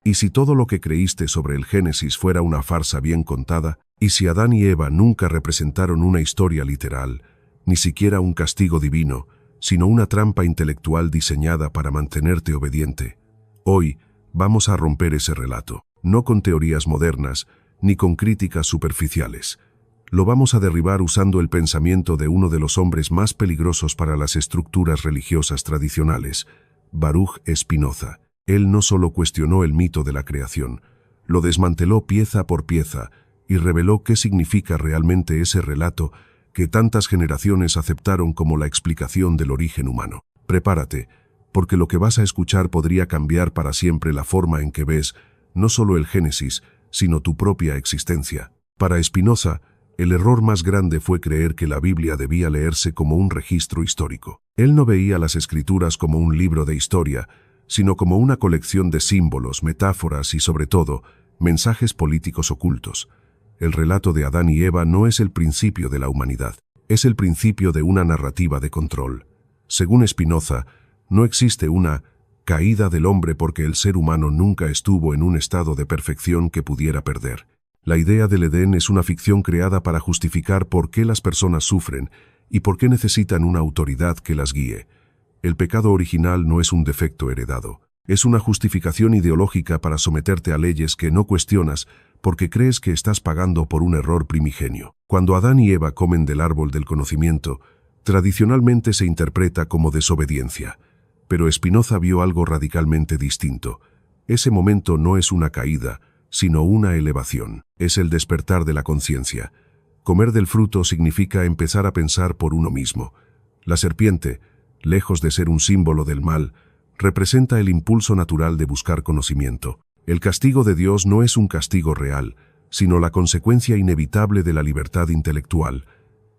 ¿Y si todo lo que creíste sobre el Génesis fuera una farsa bien contada? ¿Y si Adán y Eva nunca representaron una historia literal, ni siquiera un castigo divino, sino una trampa intelectual diseñada para mantenerte obediente? Hoy vamos a romper ese relato, no con teorías modernas, ni con críticas superficiales. Lo vamos a derribar usando el pensamiento de uno de los hombres más peligrosos para las estructuras religiosas tradicionales, Baruch Spinoza. Él no solo cuestionó el mito de la creación, lo desmanteló pieza por pieza y reveló qué significa realmente ese relato que tantas generaciones aceptaron como la explicación del origen humano. Prepárate, porque lo que vas a escuchar podría cambiar para siempre la forma en que ves no solo el Génesis, sino tu propia existencia. Para Spinoza, el error más grande fue creer que la Biblia debía leerse como un registro histórico. Él no veía las Escrituras como un libro de historia, sino como una colección de símbolos, metáforas y, sobre todo, mensajes políticos ocultos. El relato de Adán y Eva no es el principio de la humanidad, es el principio de una narrativa de control. Según Spinoza, no existe una caída del hombre porque el ser humano nunca estuvo en un estado de perfección que pudiera perder. La idea del Edén es una ficción creada para justificar por qué las personas sufren y por qué necesitan una autoridad que las guíe. El pecado original no es un defecto heredado, es una justificación ideológica para someterte a leyes que no cuestionas porque crees que estás pagando por un error primigenio. Cuando Adán y Eva comen del árbol del conocimiento, tradicionalmente se interpreta como desobediencia, pero Spinoza vio algo radicalmente distinto. Ese momento no es una caída, sino una elevación. Es el despertar de la conciencia. Comer del fruto significa empezar a pensar por uno mismo. La serpiente, lejos de ser un símbolo del mal, representa el impulso natural de buscar conocimiento. El castigo de Dios no es un castigo real, sino la consecuencia inevitable de la libertad intelectual.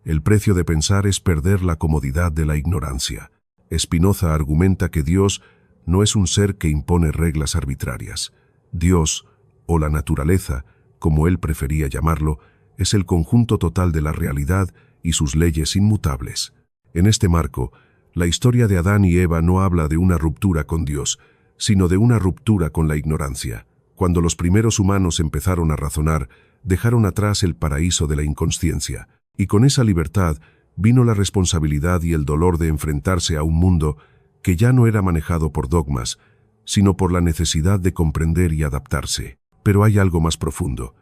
El precio de pensar es perder la comodidad de la ignorancia. Spinoza argumenta que Dios no es un ser que impone reglas arbitrarias. Dios, o la naturaleza, como él prefería llamarlo, es el conjunto total de la realidad y sus leyes inmutables. En este marco, la historia de Adán y Eva no habla de una ruptura con Dios, sino de una ruptura con la ignorancia. Cuando los primeros humanos empezaron a razonar, dejaron atrás el paraíso de la inconsciencia, y con esa libertad vino la responsabilidad y el dolor de enfrentarse a un mundo que ya no era manejado por dogmas, sino por la necesidad de comprender y adaptarse. Pero hay algo más profundo.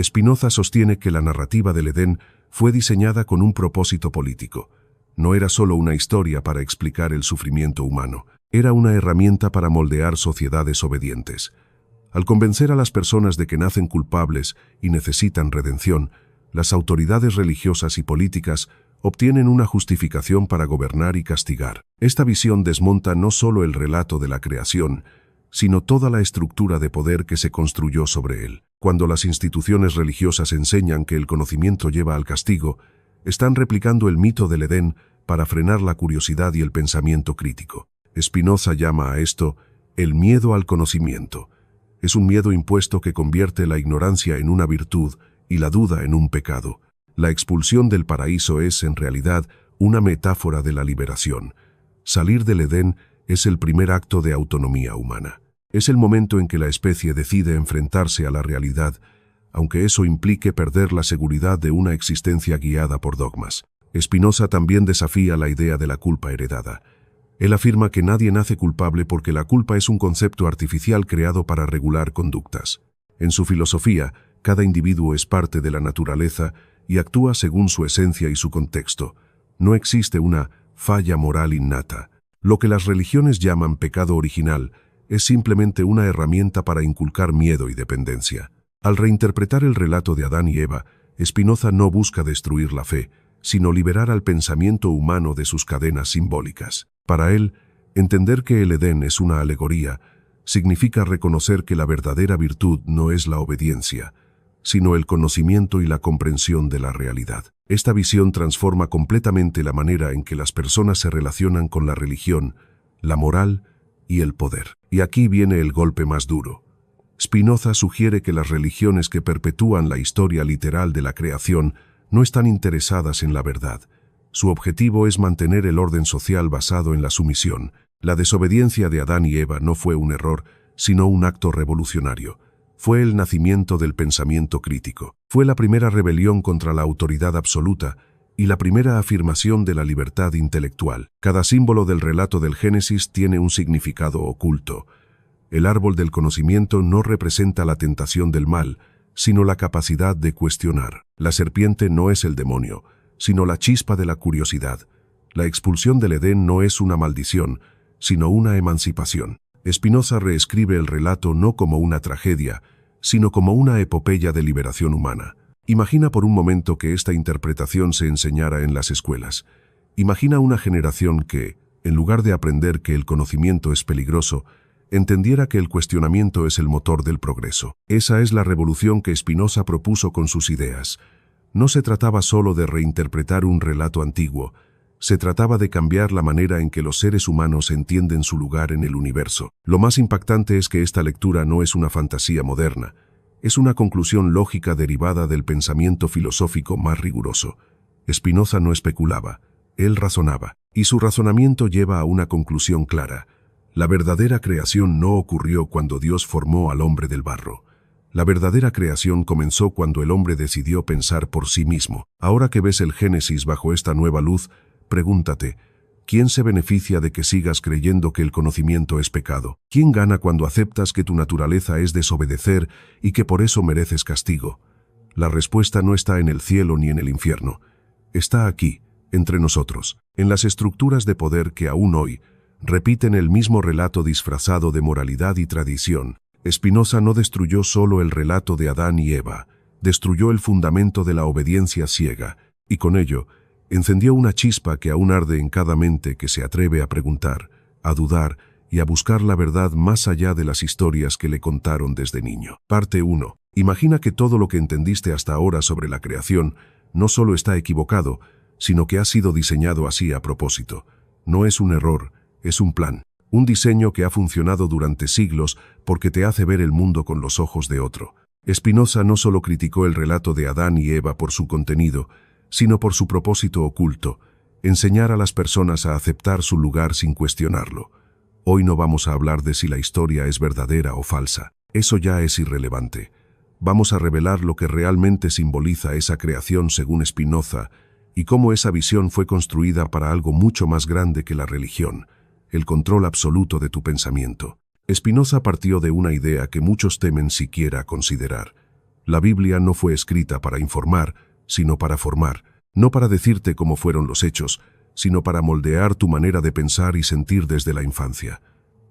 Spinoza sostiene que la narrativa del Edén fue diseñada con un propósito político. No era solo una historia para explicar el sufrimiento humano, era una herramienta para moldear sociedades obedientes. Al convencer a las personas de que nacen culpables y necesitan redención, las autoridades religiosas y políticas obtienen una justificación para gobernar y castigar. Esta visión desmonta no solo el relato de la creación, sino toda la estructura de poder que se construyó sobre él. Cuando las instituciones religiosas enseñan que el conocimiento lleva al castigo, están replicando el mito del Edén para frenar la curiosidad y el pensamiento crítico. Spinoza llama a esto el miedo al conocimiento. Es un miedo impuesto que convierte la ignorancia en una virtud y la duda en un pecado. La expulsión del paraíso es, en realidad, una metáfora de la liberación. Salir del Edén es el primer acto de autonomía humana. Es el momento en que la especie decide enfrentarse a la realidad, aunque eso implique perder la seguridad de una existencia guiada por dogmas. Spinoza también desafía la idea de la culpa heredada. Él afirma que nadie nace culpable porque la culpa es un concepto artificial creado para regular conductas. En su filosofía, cada individuo es parte de la naturaleza y actúa según su esencia y su contexto. No existe una falla moral innata. Lo que las religiones llaman pecado original es simplemente una herramienta para inculcar miedo y dependencia. Al reinterpretar el relato de Adán y Eva, Spinoza no busca destruir la fe, sino liberar al pensamiento humano de sus cadenas simbólicas. Para él, entender que el Edén es una alegoría significa reconocer que la verdadera virtud no es la obediencia, sino el conocimiento y la comprensión de la realidad. Esta visión transforma completamente la manera en que las personas se relacionan con la religión, la moral y el poder. Y aquí viene el golpe más duro. Spinoza sugiere que las religiones que perpetúan la historia literal de la creación no están interesadas en la verdad. Su objetivo es mantener el orden social basado en la sumisión. La desobediencia de Adán y Eva no fue un error, sino un acto revolucionario. Fue el nacimiento del pensamiento crítico. Fue la primera rebelión contra la autoridad absoluta y la primera afirmación de la libertad intelectual. Cada símbolo del relato del Génesis tiene un significado oculto. El árbol del conocimiento no representa la tentación del mal, sino la capacidad de cuestionar. La serpiente no es el demonio, sino la chispa de la curiosidad. La expulsión del Edén no es una maldición, sino una emancipación. Spinoza reescribe el relato no como una tragedia, sino como una epopeya de liberación humana. Imagina por un momento que esta interpretación se enseñara en las escuelas. Imagina una generación que, en lugar de aprender que el conocimiento es peligroso, entendiera que el cuestionamiento es el motor del progreso. Esa es la revolución que Spinoza propuso con sus ideas. No se trataba solo de reinterpretar un relato antiguo, se trataba de cambiar la manera en que los seres humanos entienden su lugar en el universo. Lo más impactante es que esta lectura no es una fantasía moderna, es una conclusión lógica derivada del pensamiento filosófico más riguroso. Spinoza no especulaba, él razonaba, y su razonamiento lleva a una conclusión clara. La verdadera creación no ocurrió cuando Dios formó al hombre del barro. La verdadera creación comenzó cuando el hombre decidió pensar por sí mismo. Ahora que ves el Génesis bajo esta nueva luz, pregúntate, ¿quién se beneficia de que sigas creyendo que el conocimiento es pecado? ¿Quién gana cuando aceptas que tu naturaleza es desobedecer y que por eso mereces castigo? La respuesta no está en el cielo ni en el infierno. Está aquí, entre nosotros, en las estructuras de poder que aún hoy repiten el mismo relato disfrazado de moralidad y tradición. Spinoza no destruyó solo el relato de Adán y Eva, destruyó el fundamento de la obediencia ciega, y con ello, encendió una chispa que aún arde en cada mente que se atreve a preguntar, a dudar y a buscar la verdad más allá de las historias que le contaron desde niño. Parte 1. Imagina que todo lo que entendiste hasta ahora sobre la creación no solo está equivocado, sino que ha sido diseñado así a propósito. No es un error, es un plan. Un diseño que ha funcionado durante siglos porque te hace ver el mundo con los ojos de otro. Spinoza no solo criticó el relato de Adán y Eva por su contenido, sino por su propósito oculto, enseñar a las personas a aceptar su lugar sin cuestionarlo. Hoy no vamos a hablar de si la historia es verdadera o falsa. Eso ya es irrelevante. Vamos a revelar lo que realmente simboliza esa creación según Spinoza y cómo esa visión fue construida para algo mucho más grande que la religión, el control absoluto de tu pensamiento. Spinoza partió de una idea que muchos temen siquiera considerar. La Biblia no fue escrita para informar, sino para formar, no para decirte cómo fueron los hechos, sino para moldear tu manera de pensar y sentir desde la infancia.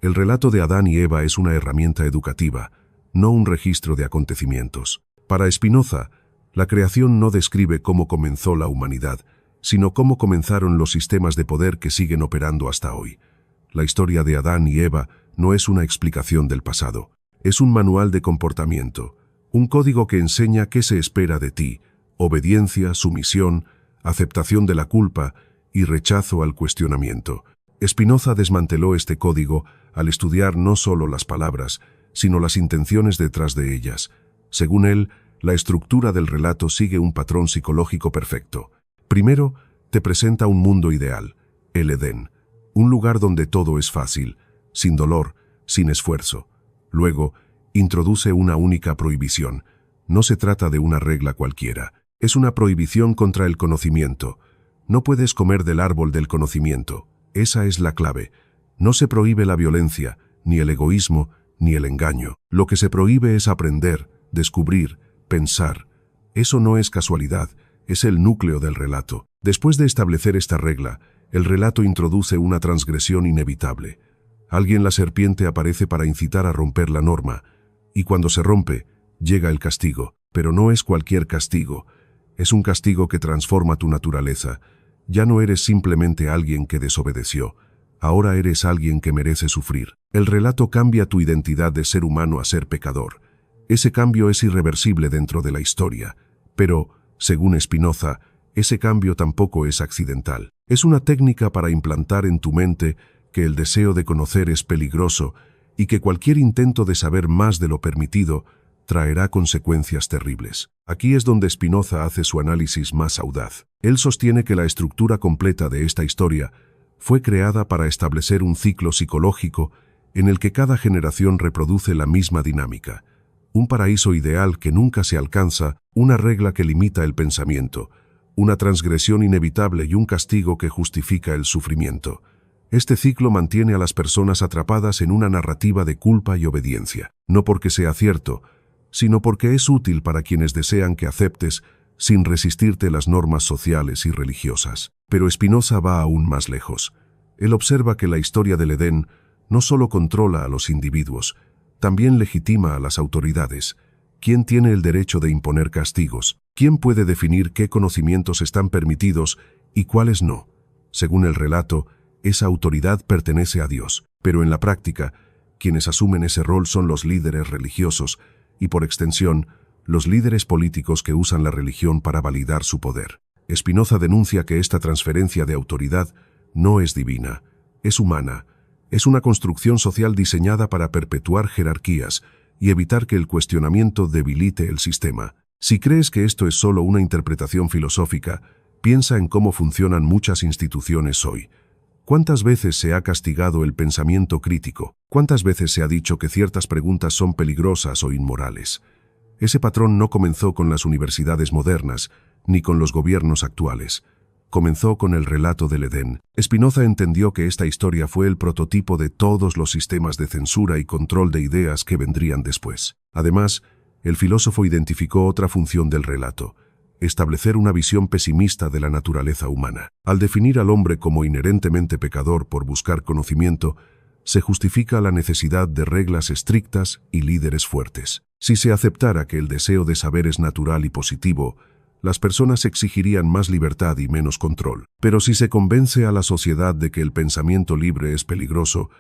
El relato de Adán y Eva es una herramienta educativa, no un registro de acontecimientos. Para Spinoza, la creación no describe cómo comenzó la humanidad, sino cómo comenzaron los sistemas de poder que siguen operando hasta hoy. La historia de Adán y Eva no es una explicación del pasado, es un manual de comportamiento, un código que enseña qué se espera de ti: obediencia, sumisión, aceptación de la culpa y rechazo al cuestionamiento. Spinoza desmanteló este código al estudiar no solo las palabras, sino las intenciones detrás de ellas. Según él, la estructura del relato sigue un patrón psicológico perfecto. Primero, te presenta un mundo ideal, el Edén, un lugar donde todo es fácil, sin dolor, sin esfuerzo. Luego, introduce una única prohibición. No se trata de una regla cualquiera. Es una prohibición contra el conocimiento. No puedes comer del árbol del conocimiento. Esa es la clave. No se prohíbe la violencia, ni el egoísmo, ni el engaño. Lo que se prohíbe es aprender, descubrir, pensar. Eso no es casualidad, es el núcleo del relato. Después de establecer esta regla, el relato introduce una transgresión inevitable. Alguien, la serpiente, aparece para incitar a romper la norma, y cuando se rompe, llega el castigo. Pero no es cualquier castigo. Es un castigo que transforma tu naturaleza. Ya no eres simplemente alguien que desobedeció. Ahora eres alguien que merece sufrir. El relato cambia tu identidad de ser humano a ser pecador. Ese cambio es irreversible dentro de la historia. Pero, según Spinoza, ese cambio tampoco es accidental. Es una técnica para implantar en tu mente que el deseo de conocer es peligroso y que cualquier intento de saber más de lo permitido traerá consecuencias terribles. Aquí es donde Spinoza hace su análisis más audaz. Él sostiene que la estructura completa de esta historia fue creada para establecer un ciclo psicológico en el que cada generación reproduce la misma dinámica. Un paraíso ideal que nunca se alcanza, una regla que limita el pensamiento, una transgresión inevitable y un castigo que justifica el sufrimiento. Este ciclo mantiene a las personas atrapadas en una narrativa de culpa y obediencia, no porque sea cierto, sino porque es útil para quienes desean que aceptes sin resistirte las normas sociales y religiosas. Pero Spinoza va aún más lejos. Él observa que la historia del Edén no solo controla a los individuos, también legitima a las autoridades. ¿Quién tiene el derecho de imponer castigos? ¿Quién puede definir qué conocimientos están permitidos y cuáles no? Según el relato, esa autoridad pertenece a Dios, pero en la práctica, quienes asumen ese rol son los líderes religiosos y, por extensión, los líderes políticos que usan la religión para validar su poder. Spinoza denuncia que esta transferencia de autoridad no es divina, es humana, es una construcción social diseñada para perpetuar jerarquías y evitar que el cuestionamiento debilite el sistema. Si crees que esto es solo una interpretación filosófica, piensa en cómo funcionan muchas instituciones hoy. ¿Cuántas veces se ha castigado el pensamiento crítico? ¿Cuántas veces se ha dicho que ciertas preguntas son peligrosas o inmorales? Ese patrón no comenzó con las universidades modernas, ni con los gobiernos actuales. Comenzó con el relato del Edén. Spinoza entendió que esta historia fue el prototipo de todos los sistemas de censura y control de ideas que vendrían después. Además, el filósofo identificó otra función del relato: establecer una visión pesimista de la naturaleza humana. Al definir al hombre como inherentemente pecador por buscar conocimiento, se justifica la necesidad de reglas estrictas y líderes fuertes. Si se aceptara que el deseo de saber es natural y positivo, las personas exigirían más libertad y menos control. Pero si se convence a la sociedad de que el pensamiento libre es peligroso,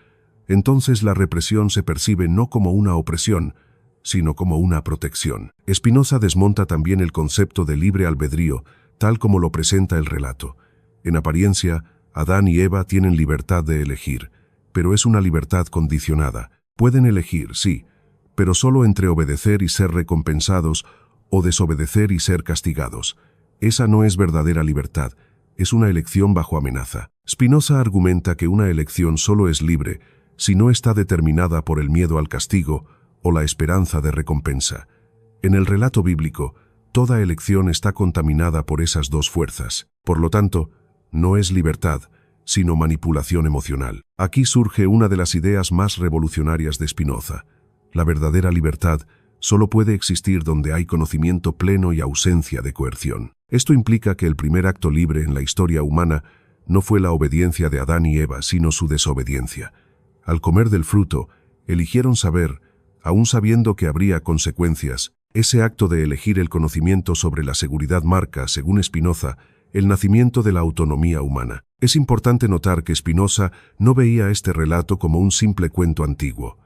entonces la represión se percibe no como una opresión, sino como una protección. Spinoza desmonta también el concepto de libre albedrío, tal como lo presenta el relato. En apariencia, Adán y Eva tienen libertad de elegir, pero es una libertad condicionada. Pueden elegir, sí, pero solo entre obedecer y ser recompensados o desobedecer y ser castigados. Esa no es verdadera libertad, es una elección bajo amenaza. Spinoza argumenta que una elección solo es libre si no está determinada por el miedo al castigo o la esperanza de recompensa. En el relato bíblico, toda elección está contaminada por esas dos fuerzas. Por lo tanto, no es libertad, sino manipulación emocional. Aquí surge una de las ideas más revolucionarias de Spinoza. La verdadera libertad solo puede existir donde hay conocimiento pleno y ausencia de coerción. Esto implica que el primer acto libre en la historia humana no fue la obediencia de Adán y Eva, sino su desobediencia. Al comer del fruto, eligieron saber, aún sabiendo que habría consecuencias. Ese acto de elegir el conocimiento sobre la seguridad marca, según Spinoza, el nacimiento de la autonomía humana. Es importante notar que Spinoza no veía este relato como un simple cuento antiguo.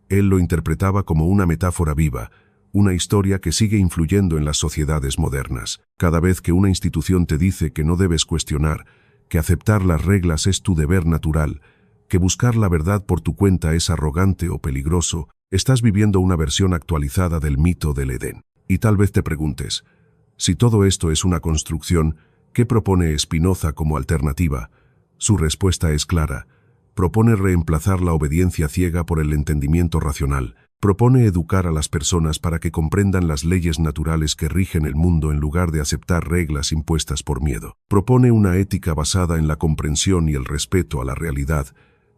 Él lo interpretaba como una metáfora viva, una historia que sigue influyendo en las sociedades modernas. Cada vez que una institución te dice que no debes cuestionar, que aceptar las reglas es tu deber natural, que buscar la verdad por tu cuenta es arrogante o peligroso, estás viviendo una versión actualizada del mito del Edén. Y tal vez te preguntes, si todo esto es una construcción, ¿qué propone Spinoza como alternativa? Su respuesta es clara. Propone reemplazar la obediencia ciega por el entendimiento racional. Propone educar a las personas para que comprendan las leyes naturales que rigen el mundo en lugar de aceptar reglas impuestas por miedo. Propone una ética basada en la comprensión y el respeto a la realidad,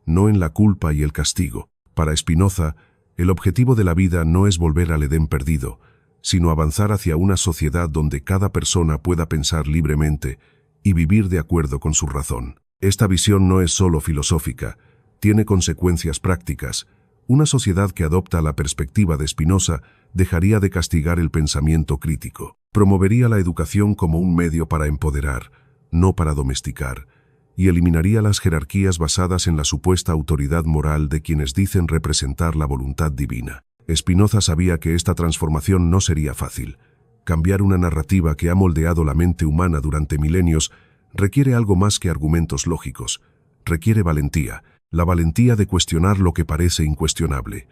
no en la culpa y el castigo. Para Spinoza, el objetivo de la vida no es volver al Edén perdido, sino avanzar hacia una sociedad donde cada persona pueda pensar libremente y vivir de acuerdo con su razón. Esta visión no es solo filosófica, tiene consecuencias prácticas. Una sociedad que adopta la perspectiva de Spinoza dejaría de castigar el pensamiento crítico. Promovería la educación como un medio para empoderar, no para domesticar, y eliminaría las jerarquías basadas en la supuesta autoridad moral de quienes dicen representar la voluntad divina. Spinoza sabía que esta transformación no sería fácil. Cambiar una narrativa que ha moldeado la mente humana durante milenios requiere algo más que argumentos lógicos. Requiere valentía, la valentía de cuestionar lo que parece incuestionable,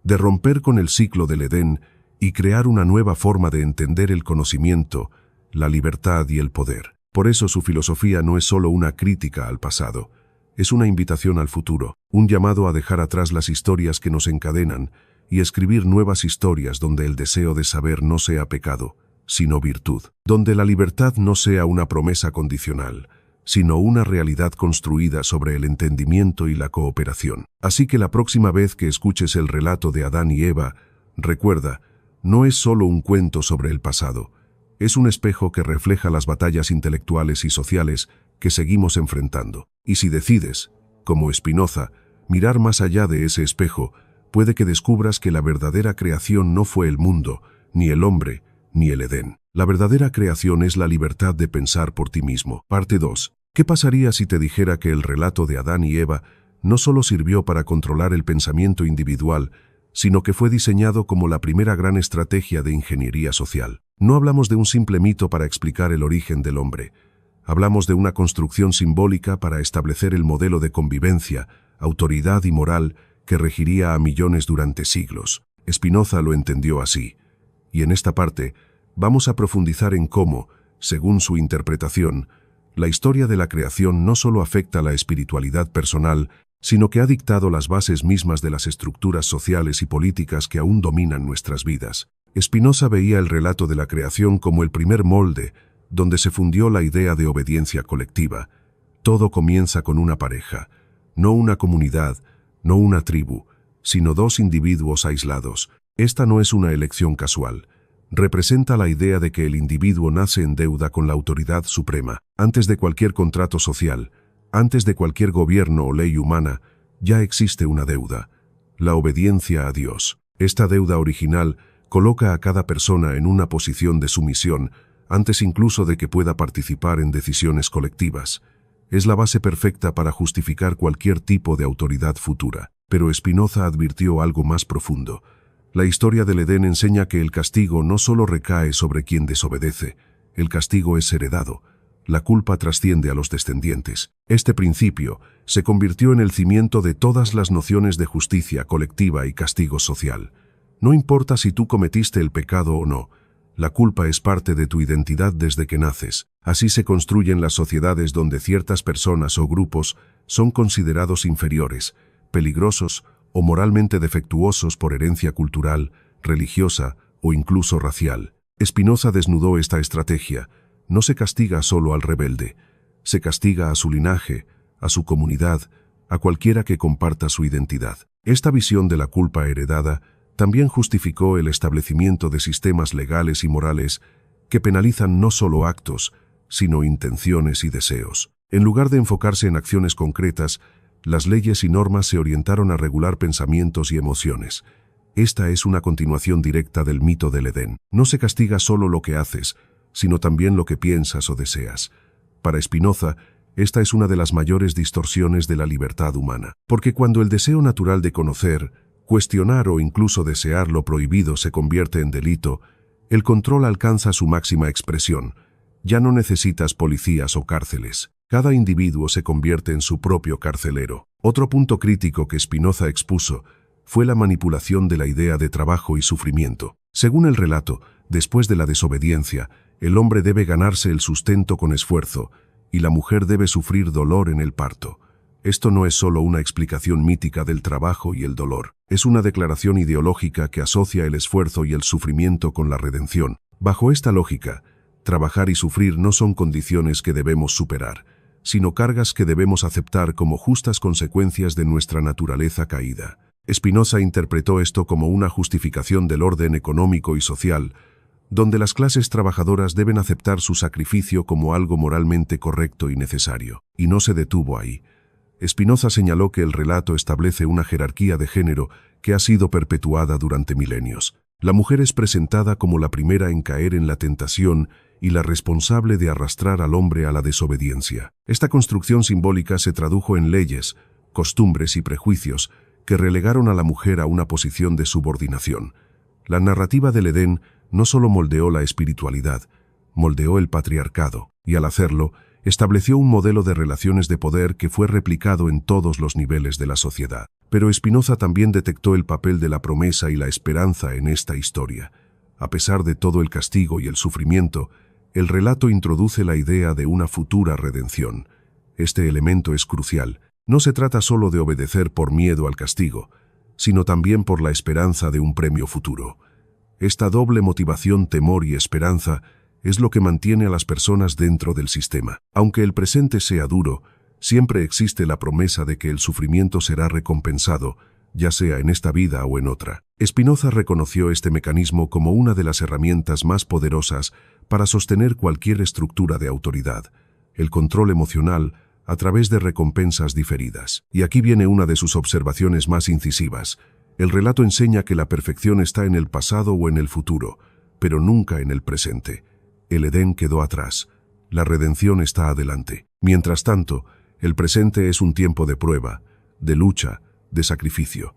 de romper con el ciclo del Edén y crear una nueva forma de entender el conocimiento, la libertad y el poder. Por eso su filosofía no es solo una crítica al pasado, Es una invitación al futuro, un llamado a dejar atrás las historias que nos encadenan y escribir nuevas historias donde el deseo de saber no sea pecado, sino virtud, donde la libertad no sea una promesa condicional, sino una realidad construida sobre el entendimiento y la cooperación. Así que la próxima vez que escuches el relato de Adán y Eva, recuerda, no es solo un cuento sobre el pasado, es un espejo que refleja las batallas intelectuales y sociales que seguimos enfrentando. Y si decides, como Spinoza, mirar más allá de ese espejo, puede que descubras que la verdadera creación no fue el mundo, ni el hombre, ni el Edén. La verdadera creación es la libertad de pensar por ti mismo. Parte 2. ¿Qué pasaría si te dijera que el relato de Adán y Eva no solo sirvió para controlar el pensamiento individual, sino que fue diseñado como la primera gran estrategia de ingeniería social? No hablamos de un simple mito para explicar el origen del hombre. Hablamos de una construcción simbólica para establecer el modelo de convivencia, autoridad y moral que regiría a millones durante siglos. Spinoza lo entendió así. Y en esta parte, vamos a profundizar en cómo, según su interpretación, la historia de la creación no solo afecta la espiritualidad personal, sino que ha dictado las bases mismas de las estructuras sociales y políticas que aún dominan nuestras vidas. Spinoza veía el relato de la creación como el primer molde, donde se fundió la idea de obediencia colectiva. Todo comienza con una pareja, no una comunidad, no una tribu, sino dos individuos aislados. Esta no es una elección casual. Representa la idea de que el individuo nace en deuda con la autoridad suprema. Antes de cualquier contrato social, antes de cualquier gobierno o ley humana, ya existe una deuda: la obediencia a Dios. Esta deuda original coloca a cada persona en una posición de sumisión, antes incluso de que pueda participar en decisiones colectivas. Es la base perfecta para justificar cualquier tipo de autoridad futura. Pero Spinoza advirtió algo más profundo. La historia del Edén enseña que el castigo no solo recae sobre quien desobedece, el castigo es heredado. La culpa trasciende a los descendientes. Este principio se convirtió en el cimiento de todas las nociones de justicia colectiva y castigo social. No importa si tú cometiste el pecado o no, la culpa es parte de tu identidad desde que naces. Así se construyen las sociedades donde ciertas personas o grupos son considerados inferiores, peligrosos o moralmente defectuosos por herencia cultural, religiosa o incluso racial. Spinoza desnudó esta estrategia. No se castiga solo al rebelde, se castiga a su linaje, a su comunidad, a cualquiera que comparta su identidad. Esta visión de la culpa heredada también justificó el establecimiento de sistemas legales y morales que penalizan no solo actos, sino intenciones y deseos. En lugar de enfocarse en acciones concretas, las leyes y normas se orientaron a regular pensamientos y emociones. Esta es una continuación directa del mito del Edén. No se castiga solo lo que haces, sino también lo que piensas o deseas. Para Spinoza, esta es una de las mayores distorsiones de la libertad humana. Porque cuando el deseo natural de conocer, cuestionar o incluso desear lo prohibido se convierte en delito, el control alcanza su máxima expresión. Ya no necesitas policías o cárceles. Cada individuo se convierte en su propio carcelero. Otro punto crítico que Spinoza expuso fue la manipulación de la idea de trabajo y sufrimiento. Según el relato, después de la desobediencia, el hombre debe ganarse el sustento con esfuerzo y la mujer debe sufrir dolor en el parto. Esto no es solo una explicación mítica del trabajo y el dolor, es una declaración ideológica que asocia el esfuerzo y el sufrimiento con la redención. Bajo esta lógica, trabajar y sufrir no son condiciones que debemos superar, sino cargas que debemos aceptar como justas consecuencias de nuestra naturaleza caída. Spinoza interpretó esto como una justificación del orden económico y social, donde las clases trabajadoras deben aceptar su sacrificio como algo moralmente correcto y necesario. Y no se detuvo ahí. Spinoza señaló que el relato establece una jerarquía de género que ha sido perpetuada durante milenios. La mujer es presentada como la primera en caer en la tentación y la responsable de arrastrar al hombre a la desobediencia. Esta construcción simbólica se tradujo en leyes, costumbres y prejuicios que relegaron a la mujer a una posición de subordinación. La narrativa del Edén no solo moldeó la espiritualidad, moldeó el patriarcado, y al hacerlo, estableció un modelo de relaciones de poder que fue replicado en todos los niveles de la sociedad. Pero Spinoza también detectó el papel de la promesa y la esperanza en esta historia. A pesar de todo el castigo y el sufrimiento, el relato introduce la idea de una futura redención. Este elemento es crucial. No se trata solo de obedecer por miedo al castigo, sino también por la esperanza de un premio futuro. Esta doble motivación, temor y esperanza, es lo que mantiene a las personas dentro del sistema. Aunque el presente sea duro, siempre existe la promesa de que el sufrimiento será recompensado, ya sea en esta vida o en otra. Spinoza reconoció este mecanismo como una de las herramientas más poderosas para sostener cualquier estructura de autoridad, el control emocional a través de recompensas diferidas. Y aquí viene una de sus observaciones más incisivas. El relato enseña que la perfección está en el pasado o en el futuro, pero nunca en el presente. El Edén quedó atrás. La redención está adelante. Mientras tanto, el presente es un tiempo de prueba, de lucha, de sacrificio.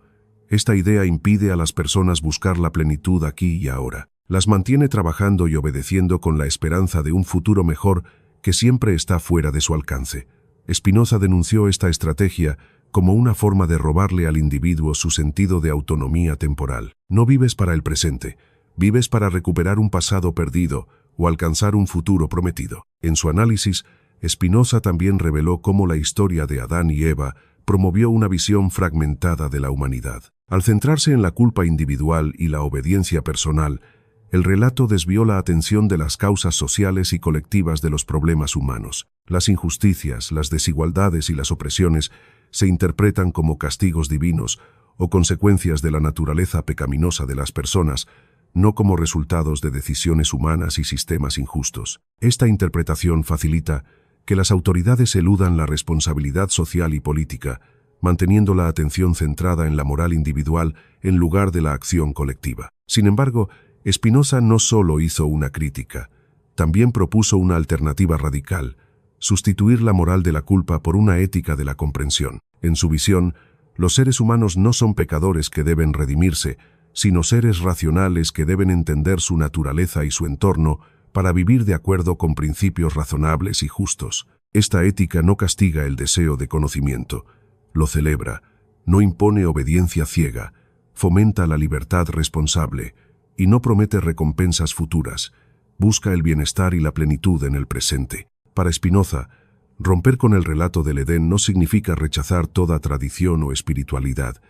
Esta idea impide a las personas buscar la plenitud aquí y ahora. Las mantiene trabajando y obedeciendo con la esperanza de un futuro mejor que siempre está fuera de su alcance. Spinoza denunció esta estrategia como una forma de robarle al individuo su sentido de autonomía temporal. No vives para el presente, vives para recuperar un pasado perdido o alcanzar un futuro prometido. En su análisis, Spinoza también reveló cómo la historia de Adán y Eva promovió una visión fragmentada de la humanidad. Al centrarse en la culpa individual y la obediencia personal, el relato desvió la atención de las causas sociales y colectivas de los problemas humanos. Las injusticias, las desigualdades y las opresiones se interpretan como castigos divinos o consecuencias de la naturaleza pecaminosa de las personas, no como resultados de decisiones humanas y sistemas injustos. Esta interpretación facilita que las autoridades eludan la responsabilidad social y política, manteniendo la atención centrada en la moral individual en lugar de la acción colectiva. Sin embargo, Spinoza no solo hizo una crítica, también propuso una alternativa radical: sustituir la moral de la culpa por una ética de la comprensión. En su visión, los seres humanos no son pecadores que deben redimirse, sino seres racionales que deben entender su naturaleza y su entorno para vivir de acuerdo con principios razonables y justos. Esta ética no castiga el deseo de conocimiento, lo celebra, no impone obediencia ciega, fomenta la libertad responsable y no promete recompensas futuras, busca el bienestar y la plenitud en el presente. Para Spinoza, romper con el relato del Edén no significa rechazar toda tradición o espiritualidad.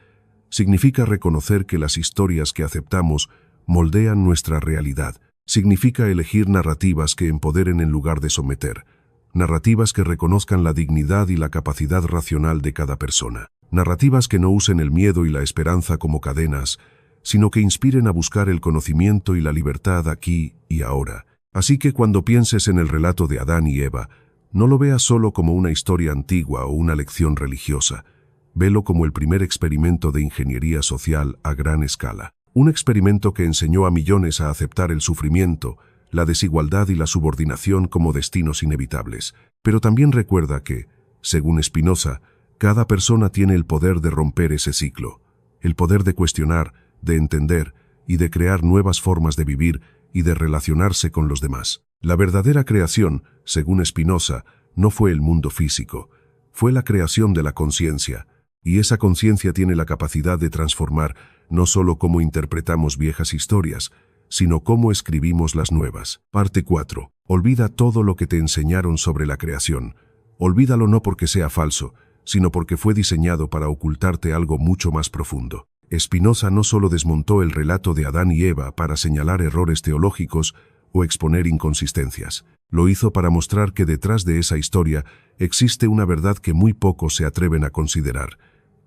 Significa reconocer que las historias que aceptamos moldean nuestra realidad. Significa elegir narrativas que empoderen en lugar de someter. Narrativas que reconozcan la dignidad y la capacidad racional de cada persona. Narrativas que no usen el miedo y la esperanza como cadenas, sino que inspiren a buscar el conocimiento y la libertad aquí y ahora. Así que cuando pienses en el relato de Adán y Eva, no lo veas solo como una historia antigua o una lección religiosa. Velo como el primer experimento de ingeniería social a gran escala. Un experimento que enseñó a millones a aceptar el sufrimiento, la desigualdad y la subordinación como destinos inevitables. Pero también recuerda que, según Spinoza, cada persona tiene el poder de romper ese ciclo, el poder de cuestionar, de entender y de crear nuevas formas de vivir y de relacionarse con los demás. La verdadera creación, según Spinoza, no fue el mundo físico, fue la creación de la conciencia, y esa conciencia tiene la capacidad de transformar no solo cómo interpretamos viejas historias, sino cómo escribimos las nuevas. Parte 4. Olvida todo lo que te enseñaron sobre la creación. Olvídalo no porque sea falso, sino porque fue diseñado para ocultarte algo mucho más profundo. Spinoza no solo desmontó el relato de Adán y Eva para señalar errores teológicos o exponer inconsistencias. Lo hizo para mostrar que detrás de esa historia existe una verdad que muy pocos se atreven a considerar.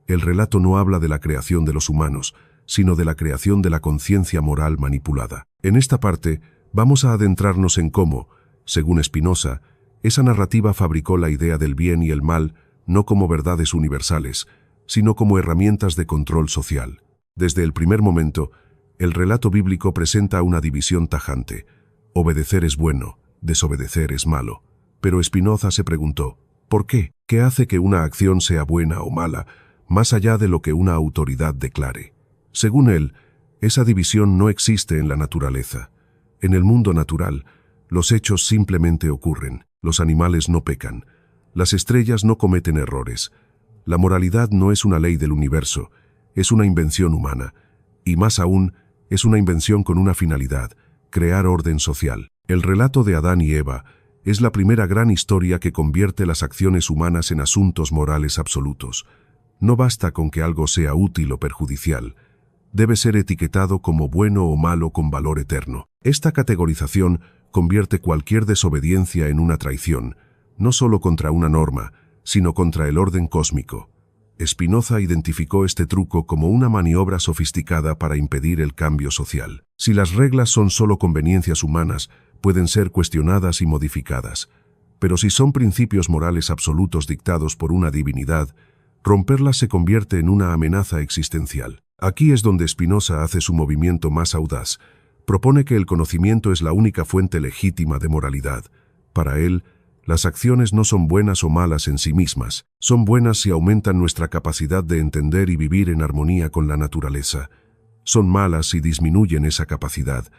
El relato no habla de la creación de los humanos, sino de la creación de la conciencia moral manipulada. En esta parte, vamos a adentrarnos en cómo, según Spinoza, esa narrativa fabricó la idea del bien y el mal no como verdades universales, sino como herramientas de control social. Desde el primer momento, el relato bíblico presenta una división tajante. Obedecer es bueno, desobedecer es malo. Pero Spinoza se preguntó, ¿por qué? ¿Qué hace que una acción sea buena o mala, más allá de lo que una autoridad declare? Según él, esa división no existe en la naturaleza. En el mundo natural, los hechos simplemente ocurren. Los animales no pecan. Las estrellas no cometen errores. La moralidad no es una ley del universo, es una invención humana. Y más aún, es una invención con una finalidad: crear orden social. El relato de Adán y Eva Es la primera gran historia que convierte las acciones humanas en asuntos morales absolutos. No basta con que algo sea útil o perjudicial. Debe ser etiquetado como bueno o malo con valor eterno. Esta categorización convierte cualquier desobediencia en una traición, no solo contra una norma, sino contra el orden cósmico. Spinoza identificó este truco como una maniobra sofisticada para impedir el cambio social. Si las reglas son solo conveniencias humanas, pueden ser cuestionadas y modificadas. Pero si son principios morales absolutos dictados por una divinidad, romperlas se convierte en una amenaza existencial. Aquí es donde Spinoza hace su movimiento más audaz. Propone que el conocimiento es la única fuente legítima de moralidad. Para él, las acciones no son buenas o malas en sí mismas, son buenas si aumentan nuestra capacidad de entender y vivir en armonía con la naturaleza. Son malas si disminuyen esa capacidad.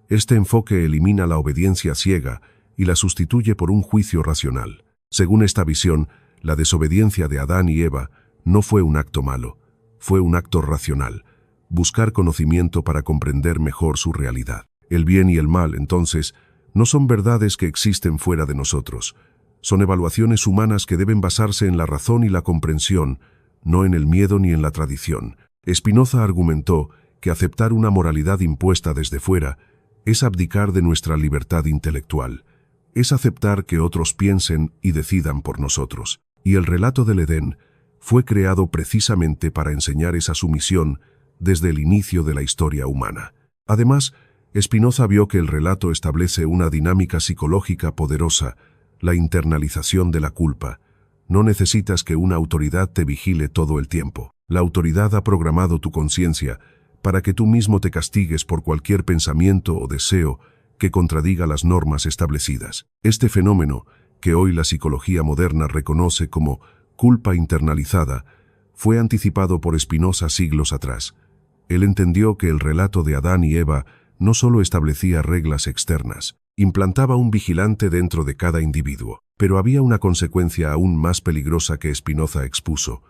Este enfoque elimina la obediencia ciega y la sustituye por un juicio racional. Según esta visión, la desobediencia de Adán y Eva no fue un acto malo, fue un acto racional, buscar conocimiento para comprender mejor su realidad. El bien y el mal, entonces, no son verdades que existen fuera de nosotros. Son evaluaciones humanas que deben basarse en la razón y la comprensión, no en el miedo ni en la tradición. Spinoza argumentó que aceptar una moralidad impuesta desde fuera es abdicar de nuestra libertad intelectual, es aceptar que otros piensen y decidan por nosotros. Y el relato del Edén fue creado precisamente para enseñar esa sumisión desde el inicio de la historia humana. Además, Spinoza vio que el relato establece una dinámica psicológica poderosa, la internalización de la culpa. No necesitas que una autoridad te vigile todo el tiempo. La autoridad ha programado tu conciencia para que tú mismo te castigues por cualquier pensamiento o deseo que contradiga las normas establecidas. Este fenómeno, que hoy la psicología moderna reconoce como culpa internalizada, fue anticipado por Spinoza siglos atrás. Él entendió que el relato de Adán y Eva no solo establecía reglas externas, implantaba un vigilante dentro de cada individuo, pero había una consecuencia aún más peligrosa que Spinoza expuso.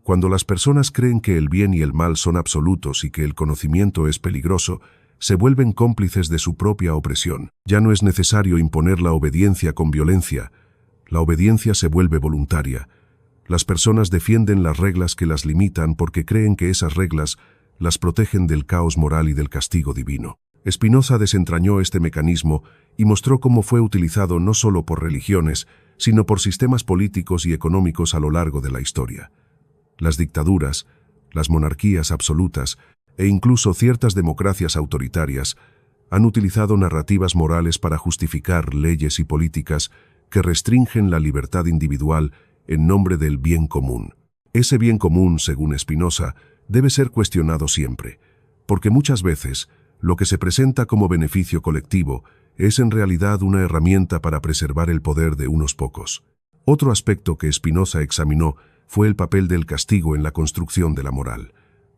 Cuando las personas creen que el bien y el mal son absolutos y que el conocimiento es peligroso, se vuelven cómplices de su propia opresión. Ya no es necesario imponer la obediencia con violencia. La obediencia se vuelve voluntaria. Las personas defienden las reglas que las limitan porque creen que esas reglas las protegen del caos moral y del castigo divino. Spinoza desentrañó este mecanismo y mostró cómo fue utilizado no solo por religiones, sino por sistemas políticos y económicos a lo largo de la historia. Las dictaduras, las monarquías absolutas e incluso ciertas democracias autoritarias han utilizado narrativas morales para justificar leyes y políticas que restringen la libertad individual en nombre del bien común. Ese bien común, según Spinoza, debe ser cuestionado siempre, porque muchas veces lo que se presenta como beneficio colectivo es en realidad una herramienta para preservar el poder de unos pocos. Otro aspecto que Spinoza examinó fue el papel del castigo en la construcción de la moral.